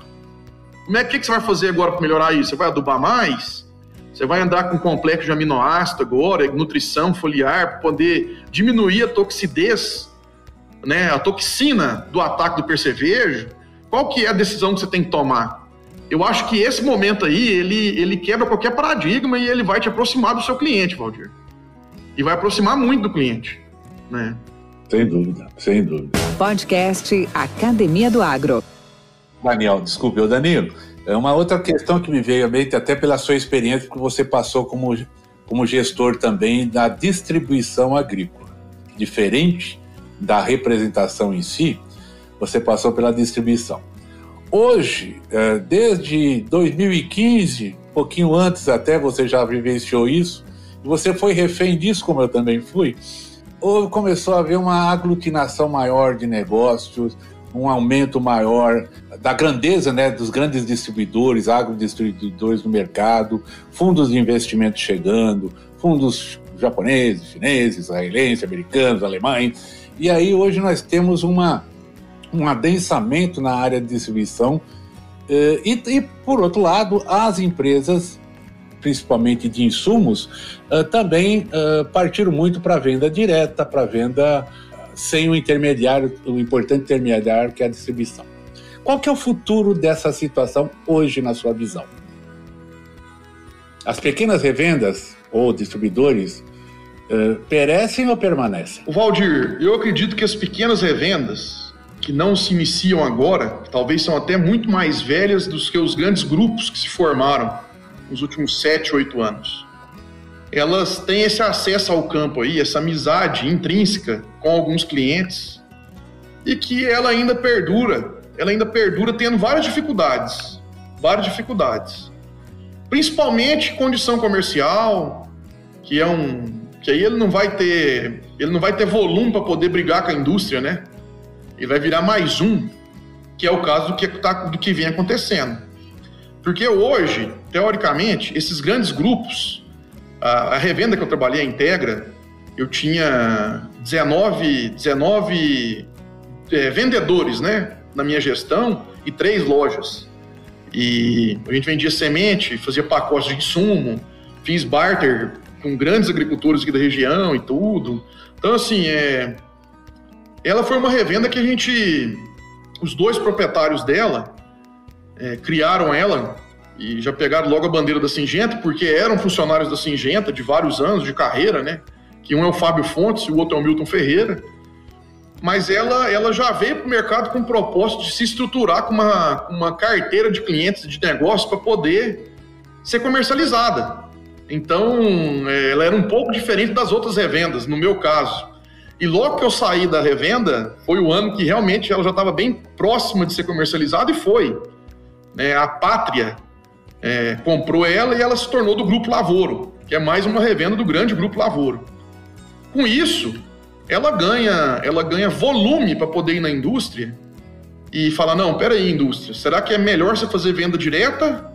Como é que você vai fazer agora para melhorar isso? Você vai adubar mais? Você vai andar com complexo de aminoácido agora, nutrição foliar, para poder diminuir a toxidez, né, a toxina do ataque do percevejo? Qual que é a decisão que você tem que tomar? Eu acho que esse momento aí, ele quebra qualquer paradigma e ele vai te aproximar do seu cliente, Valdir. E vai aproximar muito do cliente, né? Sem dúvida, sem dúvida. Podcast Academia do Agro. Daniel, desculpe, Danilo. É uma outra questão que me veio à mente, até pela sua experiência, porque você passou como gestor também da distribuição agrícola. Diferente da representação em si, você passou pela distribuição. Hoje, desde 2015, um pouquinho antes até, você já vivenciou isso, e você foi refém disso, como eu também fui, começou a haver uma aglutinação maior de negócios, um aumento maior da grandeza, né, dos grandes distribuidores, agrodistribuidores no mercado, fundos de investimento chegando, fundos japoneses, chineses, israelenses, americanos, alemães, e aí hoje nós temos um adensamento na área de distribuição e, por outro lado, as empresas, principalmente de insumos, também partiram muito para a venda direta, para a venda sem o intermediário, o importante intermediário que é a distribuição. Qual que é o futuro dessa situação hoje, na sua visão? As pequenas revendas ou distribuidores perecem ou permanecem? Valdir, eu acredito que as pequenas revendas que não se iniciam agora, que talvez são até muito mais velhas do que os grandes grupos que se formaram nos últimos 7, 8 anos. Elas têm esse acesso ao campo aí, essa amizade intrínseca com alguns clientes, e que ela ainda perdura tendo várias dificuldades. Principalmente condição comercial, que aí ele não vai ter volume para poder brigar com a indústria, né? Ele vai virar mais um, que é o caso do que vem acontecendo. Porque hoje, teoricamente, esses grandes grupos, a revenda que eu trabalhei, a Integra, eu tinha 19 vendedores, né, na minha gestão, e 3 lojas. E a gente vendia semente, fazia pacotes de insumo, fiz barter com grandes agricultores aqui da região e tudo. Então, assim, ela foi uma revenda que os 2 proprietários dela criaram ela e já pegaram logo a bandeira da Syngenta, porque eram funcionários da Syngenta de vários anos de carreira, né? Que um é o Fábio Fontes e o outro é o Milton Ferreira. Mas ela já veio para o mercado com o propósito de se estruturar com uma carteira de clientes de negócio para poder ser comercializada. Então, ela era um pouco diferente das outras revendas, no meu caso. E logo que eu saí da revenda, foi o ano que realmente ela já estava bem próxima de ser comercializada, e foi. A Pátria comprou ela e ela se tornou do Grupo Lavoro, que é mais uma revenda do grande Grupo Lavoro. Com isso, ela ganha volume para poder ir na indústria e falar, não, peraí, indústria, será que é melhor você fazer venda direta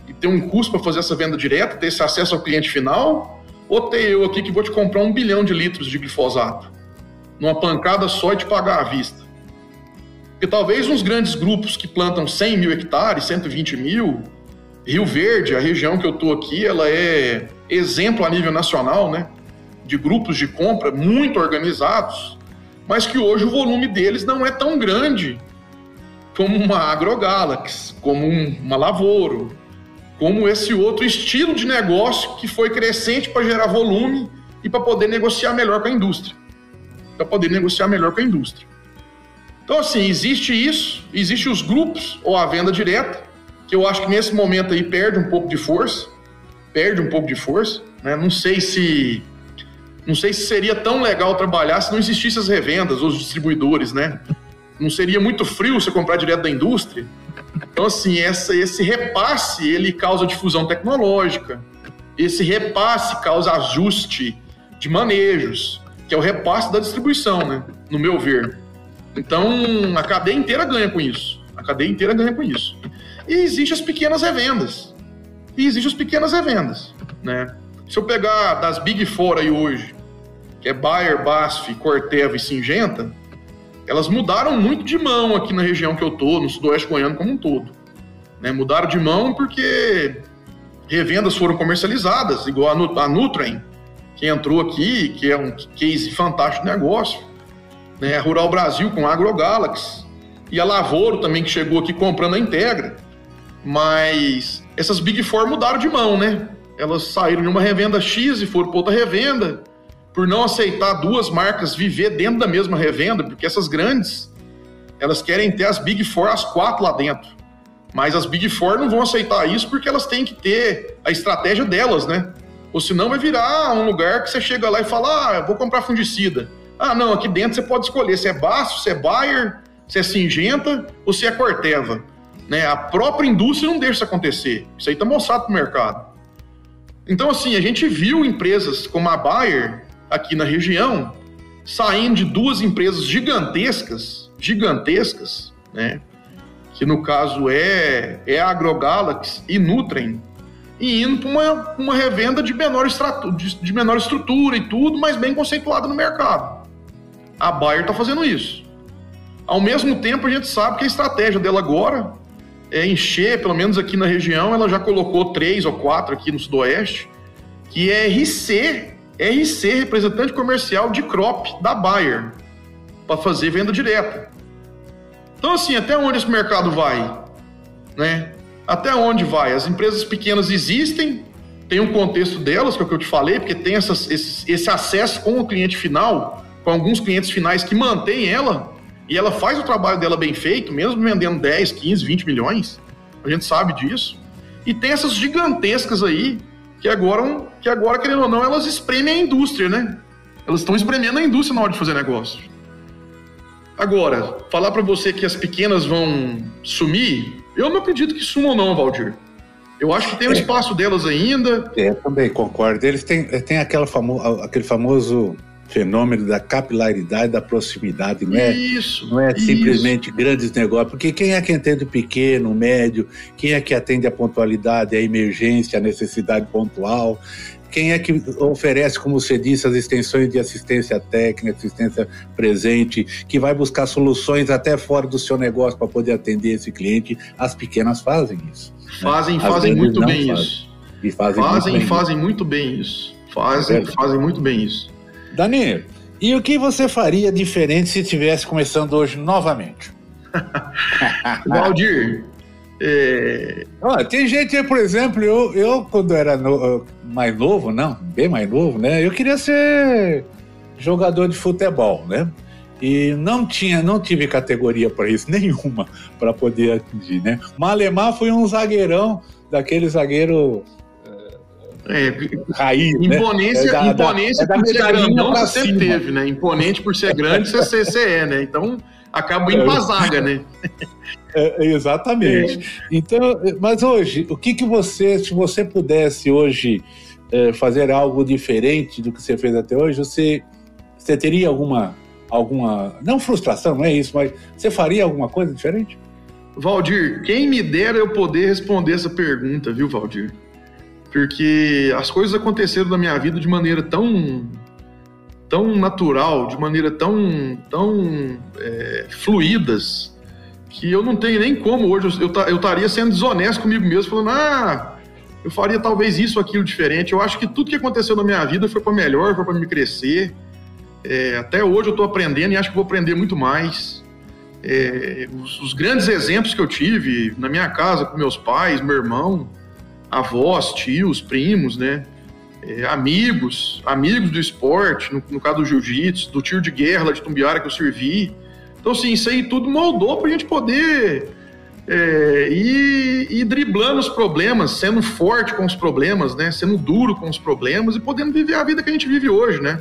e ter um custo para fazer essa venda direta, ter esse acesso ao cliente final, ou ter eu aqui que vou te comprar 1 bilhão de litros de glifosato numa pancada só e te pagar à vista? Porque talvez uns grandes grupos que plantam 100 mil hectares, 120 mil, Rio Verde, a região que eu estou aqui, ela é exemplo a nível nacional, né? De grupos de compra muito organizados, mas que hoje o volume deles não é tão grande como uma AgroGalaxy, como uma Lavoro, como esse outro estilo de negócio que foi crescente para gerar volume e para poder negociar melhor com a indústria. Então, assim, existe isso, existe os grupos ou a venda direta, que eu acho que nesse momento aí perde um pouco de força, né? Não sei se seria tão legal trabalhar se não existissem as revendas, os distribuidores, né? Não seria muito frio você comprar direto da indústria? Então, assim, esse repasse, ele causa difusão tecnológica, esse repasse causa ajuste de manejos, que é o repasse da distribuição, né? No meu ver. Então, a cadeia inteira ganha com isso. E existem as pequenas revendas. Né? Se eu pegar das Big Four aí hoje, que é Bayer, BASF, Corteva e Syngenta, elas mudaram muito de mão aqui na região que eu tô, no sudoeste goiano como um todo. Né? Mudaram de mão porque revendas foram comercializadas, igual a Nutrien, que entrou aqui, que é um case fantástico de negócio. Né? A Rural Brasil com a AgroGalaxy, e a Lavoro também, que chegou aqui comprando a Integra. Mas essas Big Four mudaram de mão, né? Elas saíram de uma revenda X e foram para outra revenda, por não aceitar 2 marcas viver dentro da mesma revenda, porque essas grandes, elas querem ter as Big Four, as 4 lá dentro. Mas as Big Four não vão aceitar isso porque elas têm que ter a estratégia delas, né? Ou senão vai virar um lugar que você chega lá e fala, eu vou comprar fungicida. Não, aqui dentro você pode escolher se é BASF, se é Bayer, se é Syngenta ou se é Corteva. Né? A própria indústria não deixa isso acontecer. Isso aí está mostrado para o mercado. Então, assim, a gente viu empresas como a Bayer, aqui na região, saindo de 2 empresas gigantescas, né? Que no caso é a AgroGalaxy e Nutrien, e indo para uma revenda de menor estrutura e tudo, mas bem conceituada no mercado. A Bayer está fazendo isso. Ao mesmo tempo, a gente sabe que a estratégia dela agora é encher, pelo menos aqui na região, ela já colocou 3 ou 4 aqui no sudoeste, que é RC, representante comercial de crop da Bayer, para fazer venda direta. Então, assim, até onde esse mercado vai? Né? Até onde vai? As empresas pequenas existem, tem um contexto delas, que é o que eu te falei, porque tem esse acesso com o cliente final, com alguns clientes finais que mantêm ela, e ela faz o trabalho dela bem feito, mesmo vendendo 10, 15, 20 milhões, a gente sabe disso. E tem essas gigantescas aí, que agora, querendo ou não, elas espremem a indústria, né? Elas estão espremendo a indústria na hora de fazer negócio. Agora, falar para você que as pequenas vão sumir, eu não acredito que sumam não, Valdir. Eu acho que tem um espaço delas ainda. Eu também concordo. Eles têm aquele famoso fenômeno da capilaridade, da proximidade, não é? Isso. Não é simplesmente grandes negócios, porque quem é que atende o pequeno, o médio, quem é que atende a pontualidade, a emergência, a necessidade pontual, quem é que oferece, como você disse, as extensões de assistência técnica, assistência presente, que vai buscar soluções até fora do seu negócio para poder atender esse cliente. As pequenas fazem isso. Fazem muito bem isso. E fazem muito bem isso. Fazem muito bem isso. Danilo, e o que você faria diferente se estivesse começando hoje novamente? Valdir, tem gente, por exemplo, eu quando era mais novo, bem mais novo, né? Eu queria ser jogador de futebol, né? E não tive categoria para isso, nenhuma, para poder atingir, né? Malemar foi um zagueirão, daquele zagueiro raiz, imponência, né? Imponência por ser grandão você sempre teve, né? Imponente por ser grande você é, né? Então acaba indo pra zaga, né? Exatamente. Então, mas hoje, o que você, se você pudesse hoje fazer algo diferente do que você fez até hoje, você teria alguma, não frustração, não é isso, mas você faria alguma coisa diferente? Valdir, quem me dera eu poder responder essa pergunta, viu, Valdir? Porque as coisas aconteceram na minha vida de maneira tão natural, de maneira tão fluidas, que eu não tenho nem como hoje, eu estaria sendo desonesto comigo mesmo, falando, eu faria talvez isso ou aquilo diferente. Eu acho que tudo que aconteceu na minha vida foi para melhor, foi para me crescer. Até hoje eu estou aprendendo e acho que vou aprender muito mais. Os grandes exemplos que eu tive na minha casa, com meus pais, meu irmão, avós, tios, primos, né? Amigos do esporte, no caso do jiu-jitsu, do tiro de guerra lá de Tumbiara que eu servi. Então, assim, isso aí tudo moldou pra gente poder ir driblando os problemas, sendo forte com os problemas, né? Sendo duro com os problemas e podendo viver a vida que a gente vive hoje, né?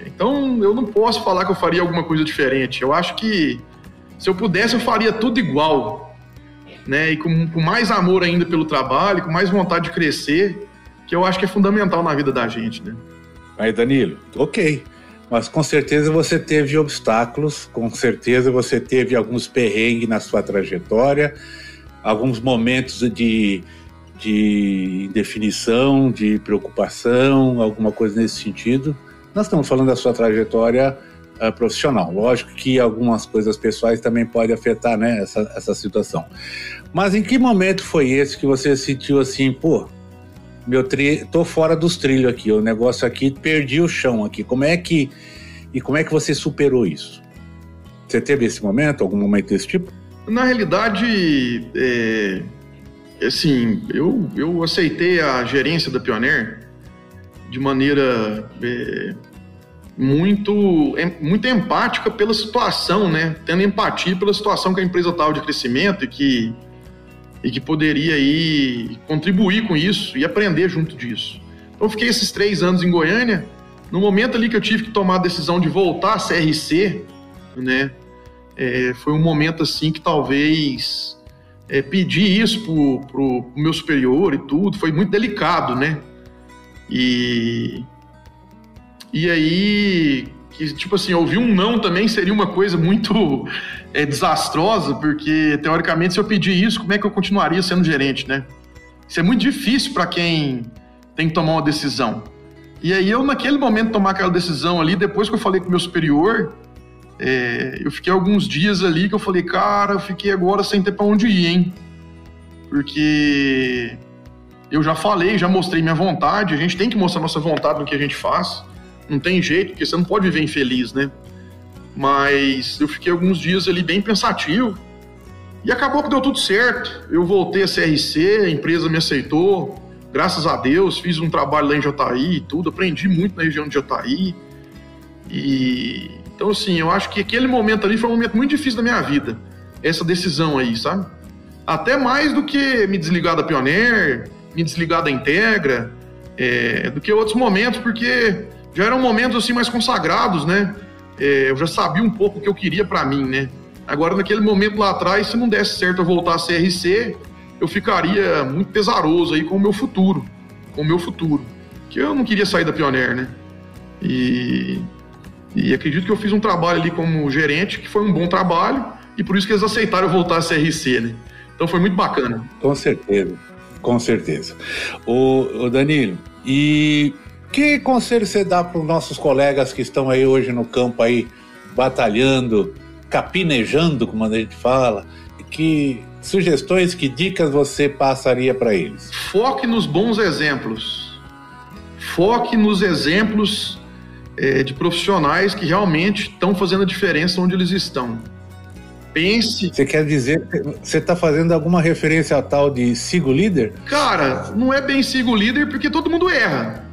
Então, eu não posso falar que eu faria alguma coisa diferente. Eu acho que, se eu pudesse, eu faria tudo igual, né? E com mais amor ainda pelo trabalho, com mais vontade de crescer, que eu acho que é fundamental na vida da gente, né? Aí, Danilo, ok. Mas com certeza você teve obstáculos, com certeza você teve alguns perrengues na sua trajetória, alguns momentos de indefinição, de preocupação, alguma coisa nesse sentido. Nós estamos falando da sua trajetória profissional. Lógico que algumas coisas pessoais também podem afetar, né, essa situação. Mas em que momento foi esse que você sentiu assim, tô fora dos trilhos aqui, o negócio aqui, perdi o chão aqui. Como é que você superou isso? Você teve esse momento, algum momento desse tipo? Na realidade, assim, eu aceitei a gerência da Pioneer de maneira muito empática pela situação, né? Tendo empatia pela situação que a empresa estava de crescimento e que poderia aí contribuir com isso e aprender junto disso. Então eu fiquei esses 3 anos em Goiânia. No momento ali que eu tive que tomar a decisão de voltar à CRC, né, foi um momento assim que talvez pedir isso pro meu superior e tudo, foi muito delicado, né? E aí, que, tipo assim, ouvir um não também seria uma coisa muito desastrosa, porque, teoricamente, se eu pedir isso, como é que eu continuaria sendo gerente, né? Isso é muito difícil para quem tem que tomar uma decisão. E aí, eu, naquele momento, tomar aquela decisão ali, depois que eu falei com o meu superior, eu fiquei alguns dias ali que eu falei, cara, eu fiquei agora sem ter para onde ir, hein? Porque eu já falei, já mostrei minha vontade, a gente tem que mostrar nossa vontade no que a gente faz. Não tem jeito, porque você não pode viver infeliz, né? Mas eu fiquei alguns dias ali bem pensativo e acabou que deu tudo certo. Eu voltei a CRC, a empresa me aceitou, graças a Deus, fiz um trabalho lá em Jataí e tudo, aprendi muito na região de Jataí e Então, assim, eu acho que aquele momento ali foi um momento muito difícil da minha vida, essa decisão aí, sabe? Até mais do que me desligar da Pioneer, me desligar da Integra, do que outros momentos, porque já eram momentos assim mais consagrados, né? Eu já sabia um pouco o que eu queria para mim, né? Agora, naquele momento lá atrás, se não desse certo eu voltar a CRC, eu ficaria muito pesaroso aí com o meu futuro, que eu não queria sair da Pioneer, né? E acredito que eu fiz um trabalho ali como gerente, que foi um bom trabalho, e por isso que eles aceitaram eu voltar a CRC, né? Então foi muito bacana. Com certeza. Ô Danilo, e que conselho você dá para os nossos colegas que estão aí hoje no campo aí, batalhando, capinejando, como a gente fala, que sugestões, que dicas você passaria para eles? Foque nos bons exemplos. Foque nos exemplos de profissionais que realmente estão fazendo a diferença onde eles estão. Pense... Você quer dizer que você está fazendo alguma referência a tal de siga o líder? Cara, não é bem siga o líder porque todo mundo erra.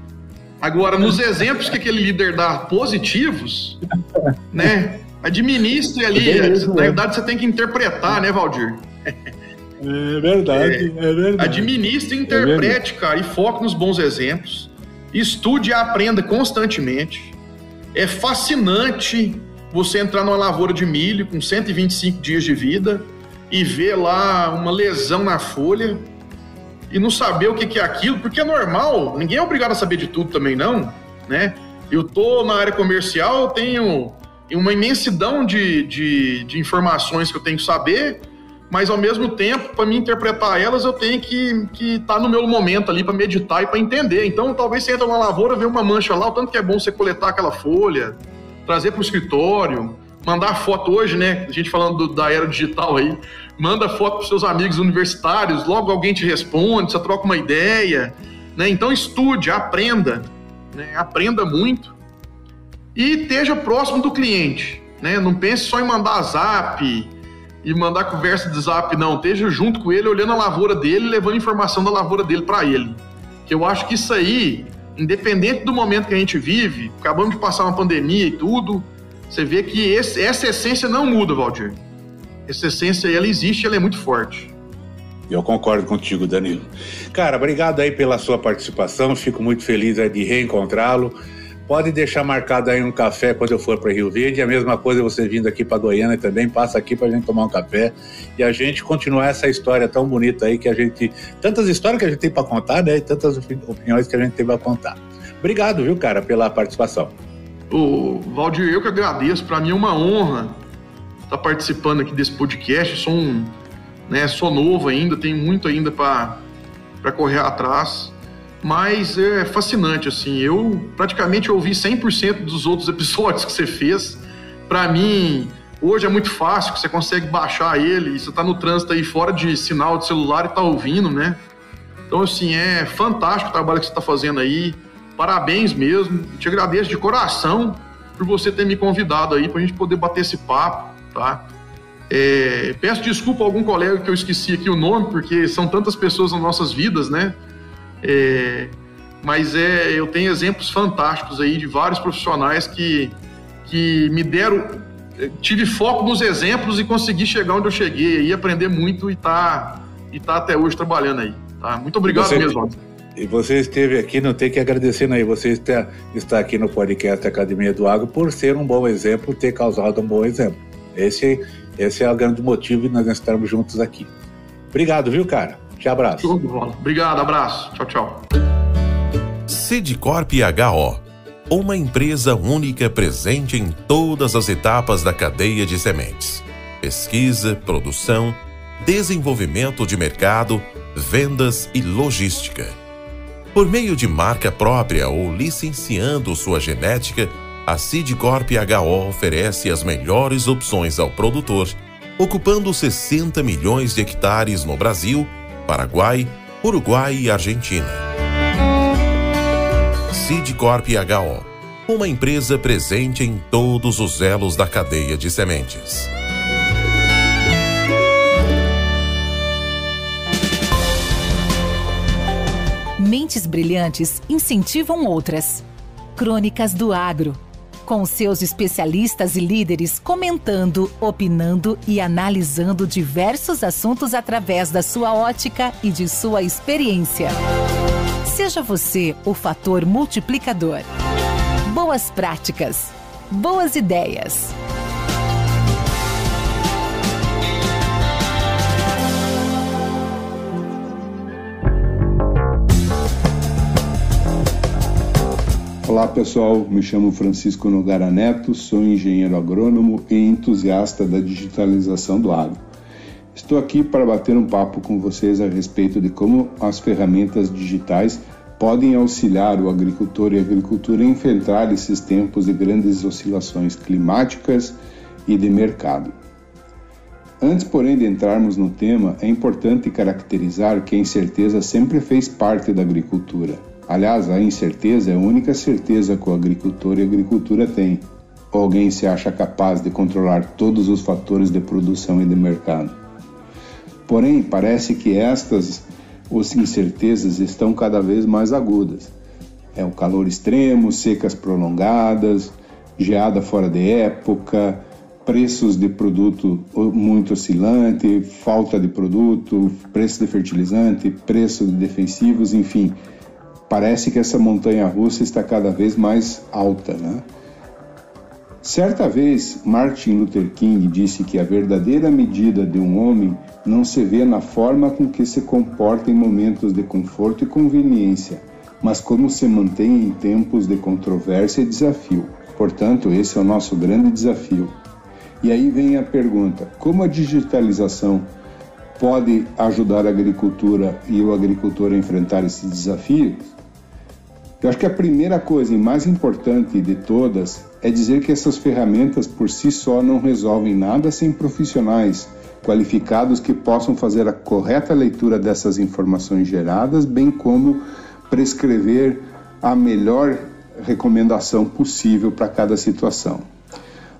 Agora, nos exemplos que aquele líder dá positivos, né? Administre ali. Na verdade, você tem que interpretar, né, Valdir? É verdade. Administre e interprete, cara, e foque nos bons exemplos. Estude e aprenda constantemente. É fascinante você entrar numa lavoura de milho com 125 dias de vida e ver lá uma lesão na folha e não saber o que é aquilo, porque é normal, ninguém é obrigado a saber de tudo também não, né? Eu tô na área comercial, eu tenho uma imensidão de informações que eu tenho que saber, mas ao mesmo tempo, para me interpretar elas, eu tenho que estar no meu momento ali para meditar e para entender. Então, talvez você entra numa lavoura, vê uma mancha lá, o tanto que é bom você coletar aquela folha, trazer para o escritório, mandar foto hoje, né? A gente falando da era digital aí, manda foto para seus amigos universitários, logo alguém te responde, você troca uma ideia, né? Então estude, aprenda, né? Aprenda muito e esteja próximo do cliente, né? Não pense só em mandar zap e mandar conversa de zap, não. Esteja junto com ele, olhando a lavoura dele, levando informação da lavoura dele para ele. Que eu acho que isso aí, independente do momento que a gente vive, acabamos de passar uma pandemia e tudo, você vê que essa essência não muda, Valdir. Essa essência, ela existe, ela é muito forte. Eu concordo contigo, Danilo. Cara, obrigado aí pela sua participação, fico muito feliz aí de reencontrá-lo. Pode deixar marcado aí um café quando eu for para Rio Verde, a mesma coisa você vindo aqui para Goiânia também, passa aqui para a gente tomar um café e a gente continuar essa história tão bonita aí que a gente... Tantas histórias que a gente tem para contar, né? E tantas opiniões que a gente tem para contar. Obrigado, viu, cara, pela participação. Ô, Valdir, eu que agradeço. Para mim é uma honra estar participando aqui desse podcast. Sou novo ainda, tenho muito ainda para correr atrás. Mas é fascinante, assim, eu praticamente ouvi 100% dos outros episódios que você fez. Para mim, hoje é muito fácil, você consegue baixar ele, você tá no trânsito aí fora de sinal de celular e tá ouvindo, né? Então, assim, é fantástico o trabalho que você tá fazendo aí, parabéns mesmo, te agradeço de coração por você ter me convidado aí pra gente poder bater esse papo, tá? Peço desculpa a algum colega que eu esqueci aqui o nome, porque são tantas pessoas nas nossas vidas, né? Mas eu tenho exemplos fantásticos aí de vários profissionais que me deram, tive foco nos exemplos e consegui chegar onde eu cheguei e aprender muito e tá até hoje trabalhando aí, tá? Muito obrigado mesmo. E você esteve aqui, não tem que agradecer, não. Você está aqui no podcast Academia do Agro por ser um bom exemplo, ter causado um bom exemplo. Esse é o grande motivo de nós estarmos juntos aqui. Obrigado, viu, cara? Te abraço. Obrigado, abraço. Tchau, tchau. Sidcorp HO, uma empresa única presente em todas as etapas da cadeia de sementes. Pesquisa, produção, desenvolvimento de mercado, vendas e logística. Por meio de marca própria ou licenciando sua genética, a Sidcorp HO oferece as melhores opções ao produtor, ocupando 60 milhões de hectares no Brasil, Paraguai, Uruguai e Argentina. Sidcorp HO, uma empresa presente em todos os elos da cadeia de sementes. Mentes brilhantes incentivam outras. Crônicas do Agro. com seus especialistas e líderes comentando, opinando e analisando diversos assuntos através da sua ótica e de sua experiência. Seja você o fator multiplicador. Boas práticas, boas ideias. Olá pessoal, me chamo Francisco Nogara Neto, sou engenheiro agrônomo e entusiasta da digitalização do agro. Estou aqui para bater um papo com vocês a respeito de como as ferramentas digitais podem auxiliar o agricultor e a agricultura a enfrentar esses tempos de grandes oscilações climáticas e de mercado. Antes, porém, de entrarmos no tema, é importante caracterizar que a incerteza sempre fez parte da agricultura. Aliás, a incerteza é a única certeza que o agricultor e a agricultura têm. Ou alguém se acha capaz de controlar todos os fatores de produção e de mercado. Porém, parece que estas incertezas estão cada vez mais agudas. É o calor extremo, secas prolongadas, geada fora de época, preços de produto muito oscilante, falta de produto, preço de fertilizante, preço de defensivos, enfim. Parece que essa montanha-russa está cada vez mais alta, né? Certa vez, Martin Luther King disse que a verdadeira medida de um homem não se vê na forma com que se comporta em momentos de conforto e conveniência, mas como se mantém em tempos de controvérsia e desafio. Portanto, esse é o nosso grande desafio. E aí vem a pergunta: como a digitalização pode ajudar a agricultura e o agricultor a enfrentar esses desafios? Eu acho que a primeira coisa e mais importante de todas é dizer que essas ferramentas por si só não resolvem nada sem profissionais qualificados que possam fazer a correta leitura dessas informações geradas, bem como prescrever a melhor recomendação possível para cada situação.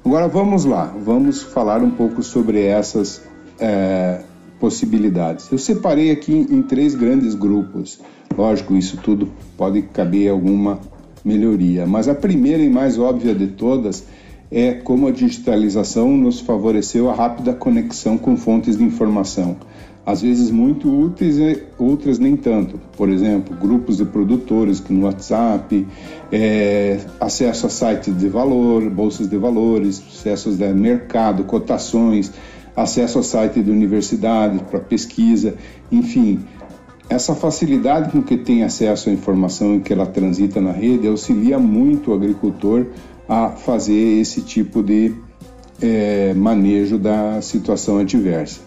Agora vamos lá, vamos falar um pouco sobre essas possibilidades. Eu separei aqui em 3 grandes grupos. Lógico, isso tudo pode caber alguma melhoria, mas a primeira e mais óbvia de todas é como a digitalização nos favoreceu a rápida conexão com fontes de informação, às vezes muito úteis e outras nem tanto. Por exemplo, grupos de produtores que no WhatsApp, acesso a sites de valor, bolsas de valores, acessos de mercado, cotações, acesso a site de universidade para pesquisa, enfim. Essa facilidade com que tem acesso à informação e que ela transita na rede auxilia muito o agricultor a fazer esse tipo de manejo da situação adversa.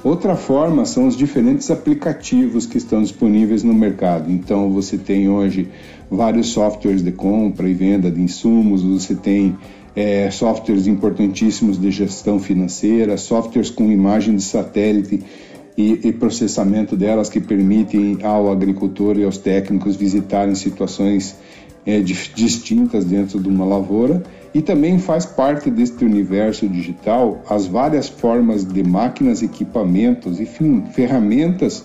Outra forma são os diferentes aplicativos que estão disponíveis no mercado. Então você tem hoje vários softwares de compra e venda de insumos, você tem softwares importantíssimos de gestão financeira, softwares com imagem de satélite e processamento delas que permitem ao agricultor e aos técnicos visitarem situações distintas dentro de uma lavoura, e também faz parte deste universo digital as várias formas de máquinas, equipamentos, enfim, ferramentas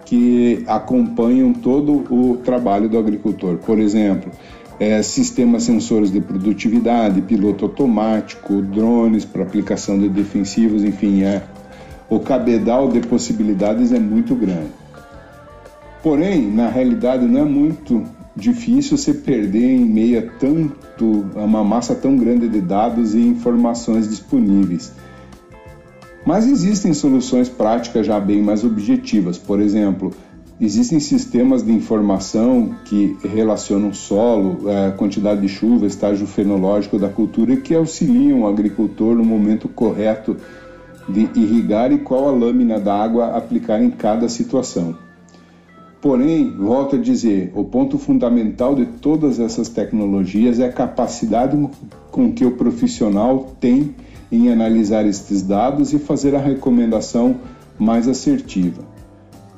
que acompanham todo o trabalho do agricultor. Por exemplo, sistemas sensores de produtividade, piloto automático, drones para aplicação de defensivos, enfim, o cabedal de possibilidades é muito grande. Porém, na realidade, não é muito difícil se perder em meio a uma massa tão grande de dados e informações disponíveis. Mas existem soluções práticas já bem mais objetivas. Por exemplo, existem sistemas de informação que relacionam solo, quantidade de chuva, estágio fenológico da cultura e que auxiliam o agricultor no momento correto de irrigar e qual a lâmina d'água aplicar em cada situação. Porém, volto a dizer, o ponto fundamental de todas essas tecnologias é a capacidade com que o profissional tem em analisar estes dados e fazer a recomendação mais assertiva.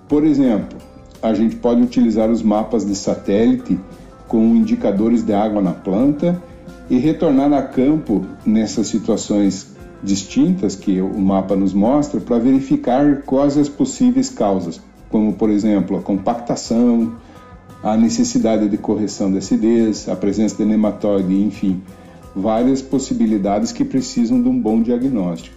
Por exemplo, a gente pode utilizar os mapas de satélite com indicadores de água na planta e retornar a campo nessas situações distintas que o mapa nos mostra para verificar quais as possíveis causas, como, por exemplo, a compactação, a necessidade de correção de acidez, a presença de nematóide, enfim. várias possibilidades que precisam de um bom diagnóstico.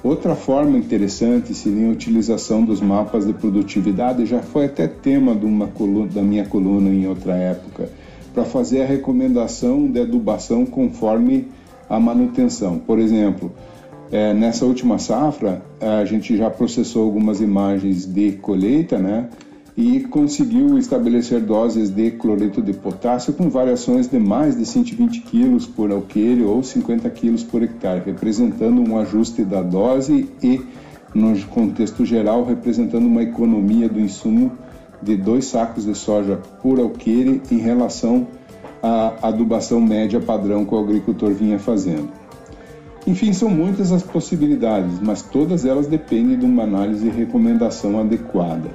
Outra forma interessante seria a utilização dos mapas de produtividade, já foi até tema da minha coluna em outra época, para fazer a recomendação de adubação conforme a manutenção. Por exemplo, nessa última safra, a gente já processou algumas imagens de colheita, né? E conseguiu estabelecer doses de cloreto de potássio com variações de mais de 120 kg por alqueire ou 50 kg por hectare, representando um ajuste da dose e, no contexto geral, representando uma economia do insumo de 2 sacos de soja por alqueire em relação à adubação média padrão que o agricultor vinha fazendo. Enfim, são muitas as possibilidades, mas todas elas dependem de uma análise e recomendação adequada.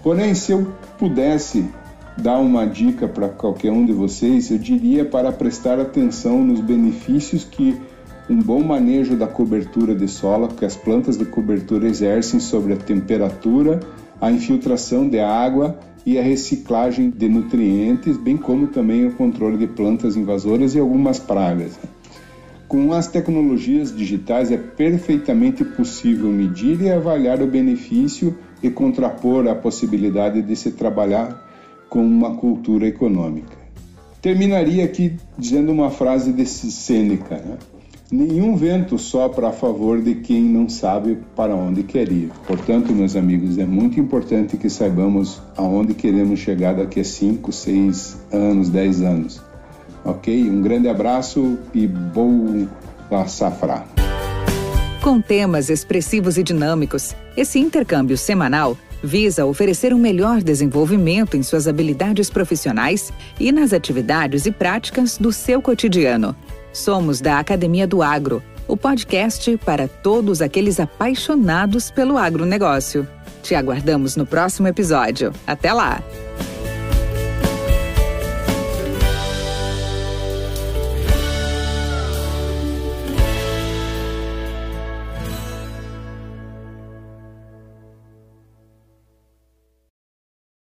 Porém, se eu pudesse dar uma dica para qualquer um de vocês, eu diria para prestar atenção nos benefícios que um bom manejo da cobertura de solo, que as plantas de cobertura exercem sobre a temperatura, a infiltração de água e a reciclagem de nutrientes, bem como também o controle de plantas invasoras e algumas pragas. Com as tecnologias digitais é perfeitamente possível medir e avaliar o benefício e contrapor a possibilidade de se trabalhar com uma cultura econômica. Terminaria aqui dizendo uma frase de Sêneca, né? Nenhum vento sopra a favor de quem não sabe para onde quer ir. Portanto, meus amigos, é muito importante que saibamos aonde queremos chegar daqui a 5, 6 anos, 10 anos. Ok? Um grande abraço e boa safra! Com temas expressivos e dinâmicos, esse intercâmbio semanal visa oferecer um melhor desenvolvimento em suas habilidades profissionais e nas atividades e práticas do seu cotidiano. Somos da Academia do Agro, o podcast para todos aqueles apaixonados pelo agronegócio. Te aguardamos no próximo episódio. Até lá!